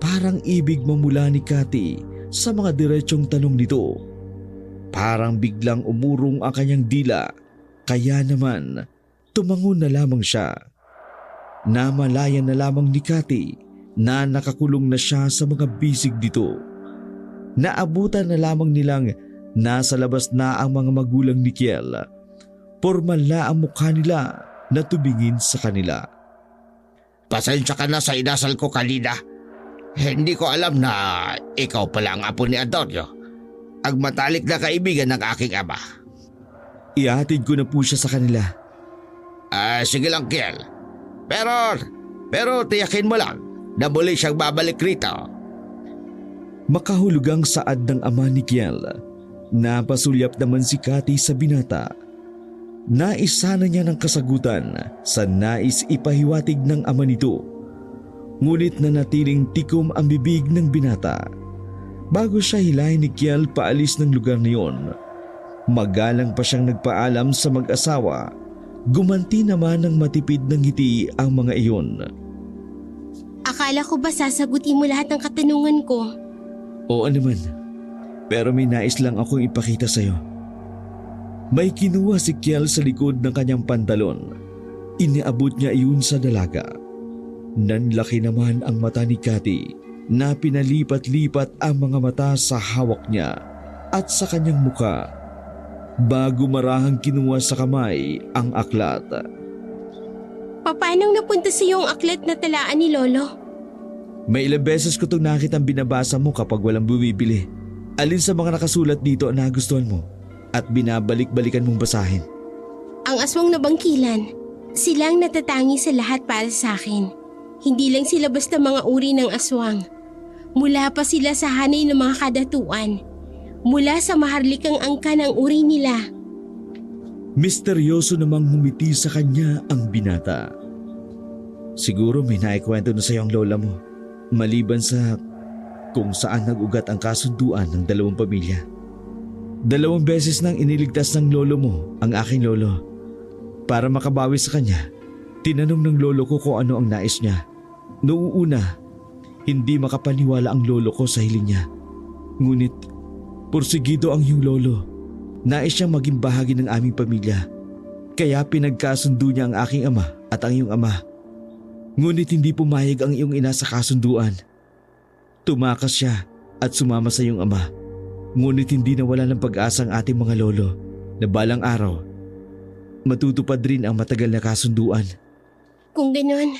Parang ibig mamula ni Cathy sa mga diretsong tanong nito. Parang biglang umurong ang kanyang dila. Kaya naman, tumangon na lamang siya. Namalayan na lamang ni Cathy na nakakulong na siya sa mga bisig dito. Naabutan na lamang nilang nasa labas na ang mga magulang ni Kiel. Pormal na ang mukha nila na tumingin sa kanila. Pasensya ka na sa inasal ko kanina. Hindi ko alam na ikaw pala ang apo ni Antonio. Ang matalik na kaibigan ng aking ama. Ihatid ko na po siya sa kanila. Sige lang, Kiel. Pero tiyakin mo lang na muli siyang babalik rito. Makahulugang saad ng ama ni Kiel. Napasulyap naman si Cathy sa binata. Naisa na niya ng kasagutan sa nais ipahiwatig ng ama nito. Ngunit nanatiling tikom ang bibig ng binata. Bago siya hilahin ni Kiel paalis ng lugar na iyon, magalang pa siyang nagpaalam sa mag-asawa. Gumanti naman ng matipid ng ngiti ang mga iyon. Akala ko ba sasagutin mo lahat ng katanungan ko? Oo naman, pero may nais lang akong ipakita sa'yo. May kinuha si Kiel sa likod ng kanyang pantalon. Iniabot niya iyon sa dalaga. Nanlaki naman ang mata ni Cathy na pinalipat-lipat ang mga mata sa hawak niya at sa kanyang muka. Bago marahang kinuha sa kamay ang aklat. Paano napunta sa iyong aklat na talaan ni Lolo? May ilang beses ko itong nakitang binabasa mo kapag walang bumibili. Alin sa mga nakasulat dito ang nagustuhan mo at binabalik-balikan mong basahin? Ang aswang na bangkilan. Silang natatangi sa lahat para sa akin. Hindi lang sila basta mga uri ng aswang. Mula pa sila sa hanay ng mga kadatuan. Mula sa maharlikang angka ng uri nila. Misteryoso namang humiti sa kanya ang binata. Siguro may naikwento na sa iyo ang lola mo, maliban sa kung saan nag-ugat ang kasunduan ng dalawang pamilya. 2 beses nang iniligtas ng lolo mo ang aking lolo. Para makabawi sa kanya, tinanong ng lolo ko kung ano ang nais niya. Noong una, hindi makapaniwala ang lolo ko sa hiling niya. Ngunit, porsigido ang iyong lolo. Nais siyang maging bahagi ng aming pamilya. Kaya pinagkasundo niya ang aking ama at ang iyong ama. Ngunit hindi pumayag ang iyong ina sa kasunduan. Tumakas siya at sumama sa iyong ama. Ngunit hindi nawala ng pag-asa ang ating mga lolo na balang araw, matutupad rin ang matagal na kasunduan. Kung ganon,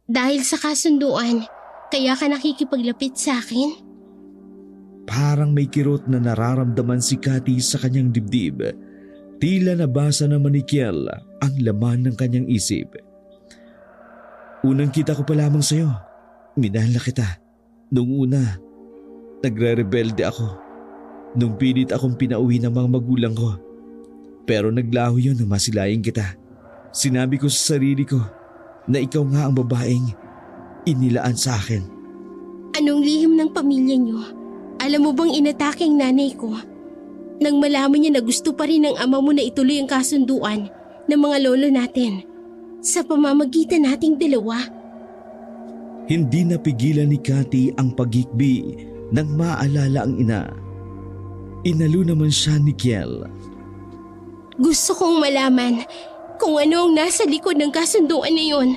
dahil sa kasunduan, kaya ka nakikipaglapit sa akin? Parang may kirot na nararamdaman si Cathy sa kanyang dibdib. Tila nabasa naman ni Kiel ang laman ng kanyang isip. Unang kita ko pa lamang sa'yo. Minahal na kita. Noong una, nagre-rebelde ako. Nung pilit akong pinauwi ng mga magulang ko. Pero naglaho yun nang masilayan kita. Sinabi ko sa sarili ko na ikaw nga ang babaeng inilaan sa akin. Anong lihim ng pamilya niyo? Alam mo bang inatake ang nanay ko? Nang malaman niya na gusto pa rin ng ama mo na ituloy ang kasunduan ng mga lolo natin sa pamamagitan nating dalawa. Hindi napigilan ni Cathy ang paghikbi nang maalala ang ina. Inalo naman siya ni Kiel. Gusto kong malaman kung ano ang nasa likod ng kasunduan na yon.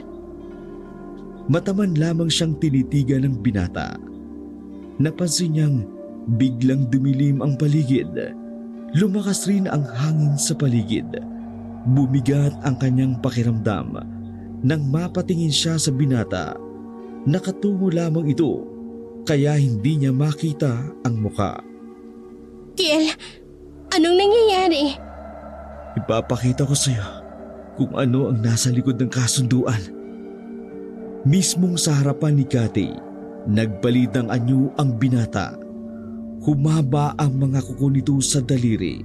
Mataman lamang siyang tinitigan ng binata. Napansin niyang biglang dumilim ang paligid. Lumakas rin ang hangin sa paligid. Bumigat ang kanyang pakiramdam. Nang mapatingin siya sa binata, nakatungo lamang ito kaya hindi niya makita ang muka. Kiel, anong nangyayari? Ipapakita ko sa iyo kung ano ang nasa likod ng kasunduan. Mismong sa harapan ni Cathy, nagpalit ng anyo ang binata. Humaba ang mga kuko nito sa daliri.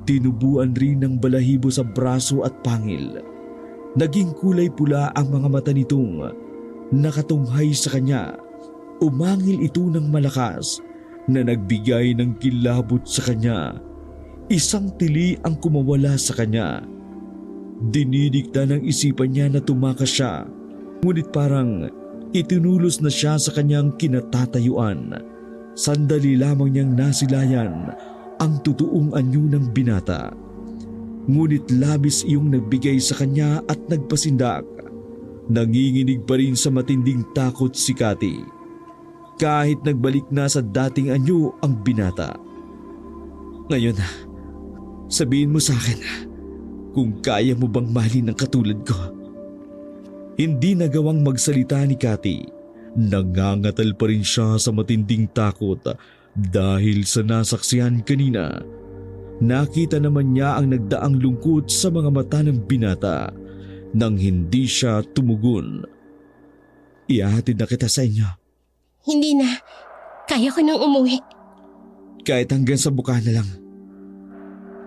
Tinubuan rin ng balahibo sa braso at pangil. Naging kulay pula ang mga mata nitong nakatunghay sa kanya. Umangil ito ng malakas na nagbigay ng kilabot sa kanya. Isang tili ang kumawala sa kanya. Dinidikta ng isipan niya na tumakas siya, ngunit parang itinulos na siya sa kanyang kinatatayuan. Sandali lamang niyang nasilayan ang totoong anyo ng binata. Ngunit labis iyong nagbigay sa kanya at nagpasindak. Nanginginig pa rin sa matinding takot si Cathy. Kahit nagbalik na sa dating anyo ang binata. Ngayon, sabihin mo sa akin kung kaya mo bang mahalin ng katulad ko. Hindi nagawang magsalita ni Cathy. Nangangatal pa rin siya sa matinding takot dahil sa nasaksihan kanina. Nakita naman niya ang nagdaang lungkot sa mga mata ng binata nang hindi siya tumugon. Ihahatid na kita sa inyo. Hindi na. Kaya ko nang umuwi. Kahit hanggang sa buka na lang.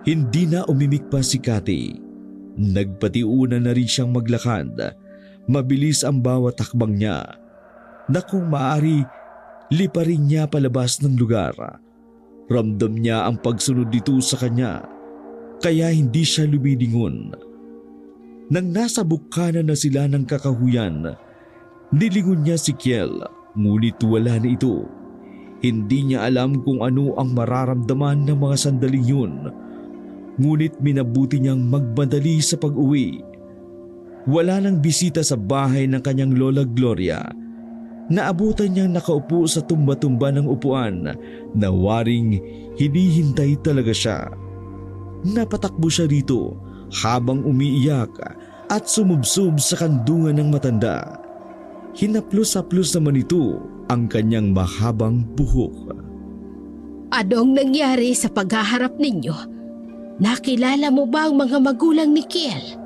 Hindi na umimik pa si Cathy. Nagpatiuna na rin siyang maglakad. Mabilis ang bawat takbang niya. Na kung maaari, liparin niya palabas ng lugar. Ramdam niya ang pagsunod dito sa kanya, kaya hindi siya lumilingon. Nang nasa bukana na sila ng kakahuyan, nilingon niya si Kiel, ngunit wala na ito. Hindi niya alam kung ano ang mararamdaman ng mga sandaling yun, ngunit minabuti niyang magmadali sa pag-uwi. Wala nang bisita sa bahay ng kanyang Lola Gloria. Naabutan niyang nakaupo sa tumba-tumba ng upuan na waring hinihintay talaga siya. Napatakbo siya rito habang umiiyak at sumubsob sa kandungan ng matanda. Hinaplos-haplos naman ito ang kanyang mahabang buhok. Anong nangyari sa paghaharap ninyo? Nakilala mo ba ang mga magulang ni Kiel?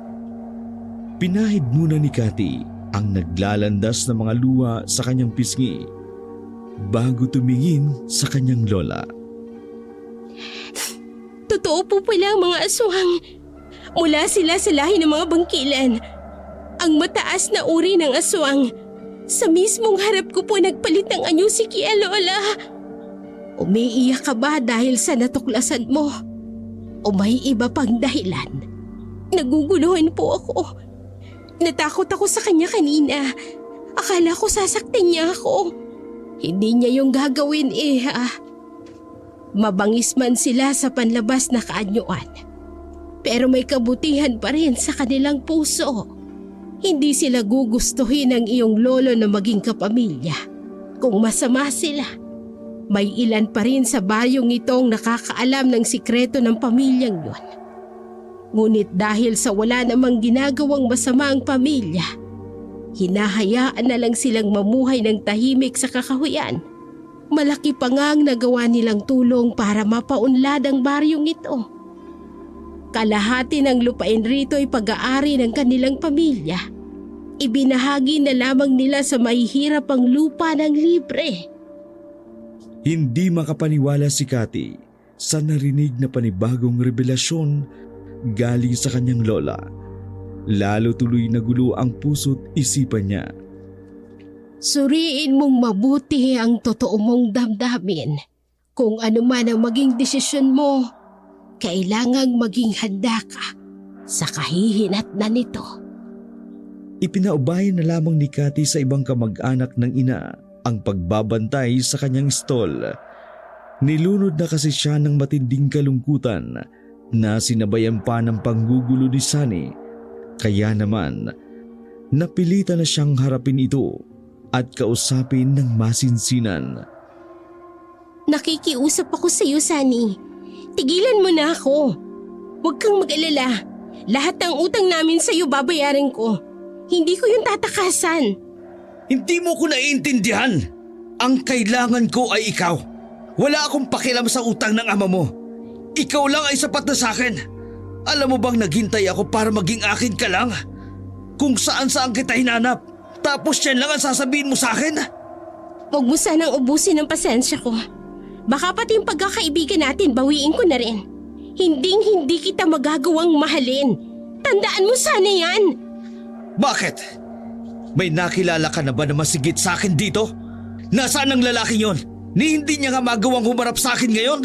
Pinahid muna ni Cathy ang naglalandas na mga luha sa kanyang pisngi bago tumingin sa kanyang lola. Totoo po pala ang mga aswang. Mula sila sa lahi ng mga bangkilan. Ang mataas na uri ng aswang. Sa mismong harap ko po nagpalit ng anyo si Kiel, Lola. Umiiyak ka ba dahil sa natuklasan mo? O may iba pang dahilan? Naguguluhan po ako. Natakot ako sa kanya kanina. Akala ko sasaktan niya ako. Hindi niya yung gagawin Mabangis man sila sa panlabas na kaanyuan. Pero may kabutihan pa rin sa kanilang puso. Hindi sila gugustuhin ng iyong lolo na maging kapamilya. Kung masama sila, may ilan pa rin sa baryong itong nakakaalam ng sikreto ng pamilyang yun. Ngunit dahil sa wala namang ginagawang masama ang pamilya, hinahayaan na lang silang mamuhay ng tahimik sa kakahuyan. Malaki pa nga ang nagawa nilang tulong para mapaunlad ang baryong ito. Kalahati ng lupain rito ay pag-aari ng kanilang pamilya. Ibinahagi na lamang nila sa mahihirap ang lupa ng libre. Hindi makapaniwala si Cathy sa narinig na panibagong revelasyon galing sa kanyang lola. Lalo tuloy nagulo ang puso't isipan niya. Suriin mong mabuti ang totoo mong damdamin. Kung ano man ang maging desisyon mo, kailangang maging handa ka sa kahihinatnan nito. Ipinaubayan na lamang ni Cathy sa ibang kamag-anak ng ina ang pagbabantay sa kanyang stall. Nilunod na kasi siya ng matinding kalungkutan na sinabayan pa ng panggugulo ni Sunny. Kaya naman, napilitan na siyang harapin ito at kausapin ng masinsinan. Nakikiusap ako sa iyo, Sunny. Tigilan mo na ako. Huwag kang mag-alala. Lahat ng utang namin sa iyo babayaran ko. Hindi ko yung tatakasan. Hindi mo ko naiintindihan. Ang kailangan ko ay ikaw. Wala akong pakialam sa utang ng ama mo. Ikaw lang ay sapat na sa akin. Alam mo bang naghintay ako para maging akin ka lang? Kung saan kita hinanap, tapos yan lang ang sasabihin mo sa akin? Huwag mo sanang ubusin ang pasensya ko. Baka pati yung pagkakaibigan natin bawiin ko na rin. Hindi kita magagawang mahalin. Tandaan mo sana yan. Bakit? May nakilala ka na ba na masigit sa akin dito? Nasaan ang lalaking yon? Ni hindi niya nga magawang humarap sa akin ngayon?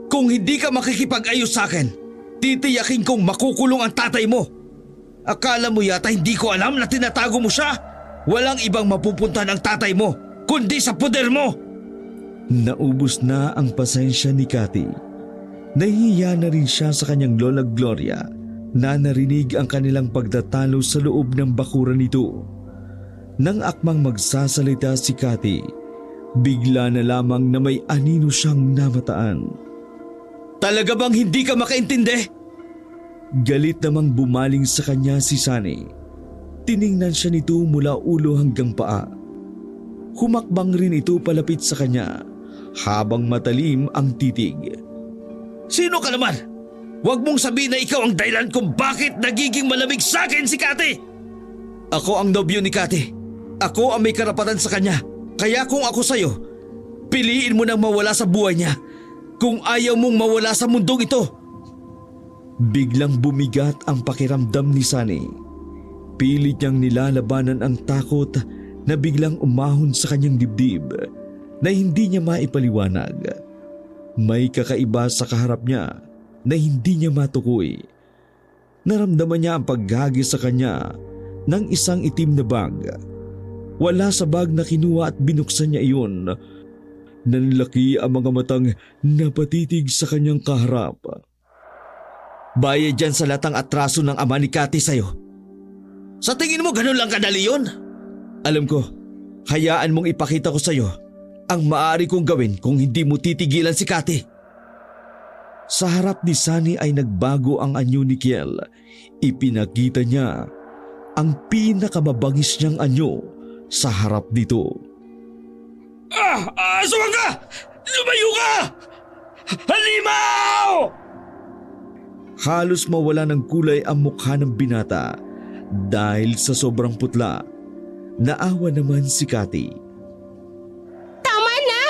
Kung hindi ka makikipag-ayos sa akin, titiyakin kong makukulong ang tatay mo. Akala mo yata hindi ko alam na tinatago mo siya? Walang ibang mapupunta ng tatay mo, kundi sa poder mo. Naubos na ang pasensya ni Cathy. Nahihiya na rin siya sa kanyang lola Gloria na narinig ang kanilang pagtatalo sa loob ng bakuran nito. Nang akmang magsasalita si Cathy, bigla na lamang na may anino siyang namataan. Talaga bang hindi ka makaintindi? Galit namang bumaling sa kanya si Sunny. Tiningnan siya nito mula ulo hanggang paa. Humakbang rin ito palapit sa kanya habang matalim ang titig. Sino ka naman? Huwag mong sabihin na ikaw ang dahilan kung bakit nagiging malamig sa akin si Cathy. Ako ang nobyo ni Cathy. Ako ang may karapatan sa kanya. Kaya kung ako sa'yo, piliin mo nang mawala sa buhay niya kung ayaw mong mawala sa mundong ito. Biglang bumigat ang pakiramdam ni Sunny. Pilit niyang nilalabanan ang takot na biglang umahon sa kanyang dibdib na hindi niya maipaliwanag. May kakaiba sa kaharap niya na hindi niya matukoy. Naramdaman niya ang paghagi sa kanya ng isang itim na bag. Wala sa bag na kinuha at binuksan niya iyon. Nanlaki ang mga matang napatitig sa kanyang kaharap. Bayad dyan sa latang atraso ng ama ni Cathy sa'yo. Sa tingin mo ganun lang kadali yun? Alam ko, hayaan mong ipakita ko sa'yo ang maaari kong gawin kung hindi mo titigilan si Cathy. Sa harap ni Sunny ay nagbago ang anyo ni Kiel. Ipinakita niya ang pinakamabangis niyang anyo sa harap nito. Aswang ka! Lumayo ka! Halimaw! Halos mawala ng kulay ang mukha ng binata dahil sa sobrang putla. Naawa naman si Cathy. Tama na!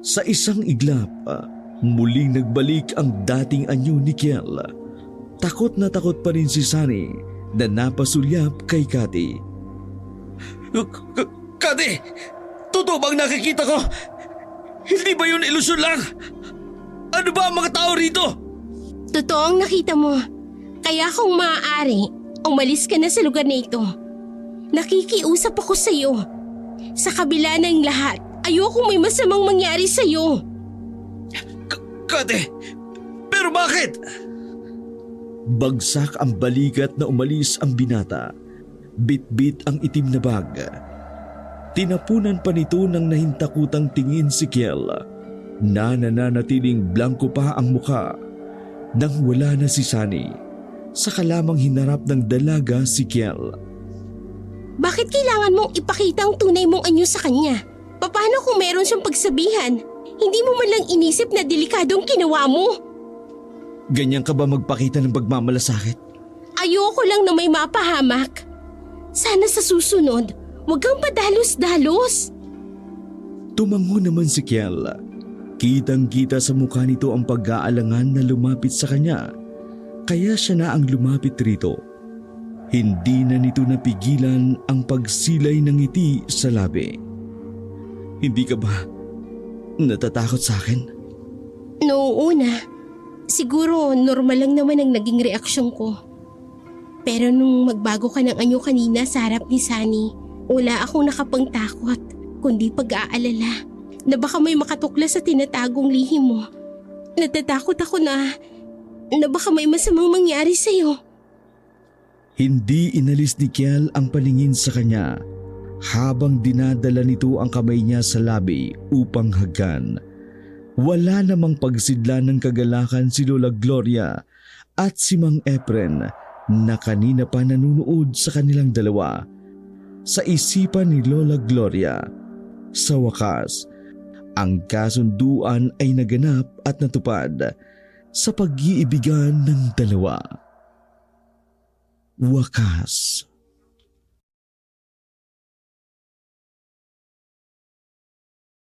Sa isang iglap, muling nagbalik ang dating anyo ni Kiel. Takot na takot pa rin si Sunny na napasulyap kay Cathy. Cathy! Totoo bang nakikita ko? Hindi ba yun ilusyon lang? Ano ba ang mga tao rito? Totoo ang nakita mo. Kaya kung maaari, umalis ka na sa lugar na ito. Nakikiusap ako sa iyo. Sa kabila ng lahat, ayokong may masamang mangyari sa iyo. Cathy! Pero bakit? Bagsak ang balikat na umalis ang binata. Bit-bit ang itim na bag. Tinapunan pa nito ng nahintakutang tingin si Kiel na nananatiling blanko pa ang mukha nang wala na si Sunny. Saka lamang hinarap ng dalaga si Kiel. Bakit kailangan mong ipakita ang tunay mong anyo sa kanya? Paano kung meron siyang pagsabihan? Hindi mo man lang inisip na delikadong ginawa mo? Ganyan ka ba magpakita ng pagmamalasakit? Ayoko lang na may mapahamak. Sana sa susunod, huwag kang padalos-dalos. Tumango naman si Kiel. Kitang-kita sa mukha nito ang pag-aalangan na lumapit sa kanya. Kaya siya na ang lumapit rito. Hindi na nito napigilan ang pagsilay ng ngiti sa labi. Hindi ka ba natatakot sa akin? Noong una, siguro normal lang naman ang naging reaksyon ko. Pero nung magbago ka ng anyo kanina sa harap ni Sunny, wala akong nakapangtakot, kundi pag-aalala na baka may makatuklas sa tinatagong lihim mo. Natatakot ako na baka may masamang mangyari sa'yo. Hindi inalis ni Kiel ang paningin sa kanya habang dinadala nito ang kamay niya sa labi upang hagan. Wala namang pagsidla ng kagalakan si Lola Gloria at si Mang Efren na kanina pa nanunood sa kanilang dalawa. Sa isipan ni Lola Gloria, sa wakas, ang kasunduan ay naganap at natupad sa pag-iibigan ng dalawa. Wakas.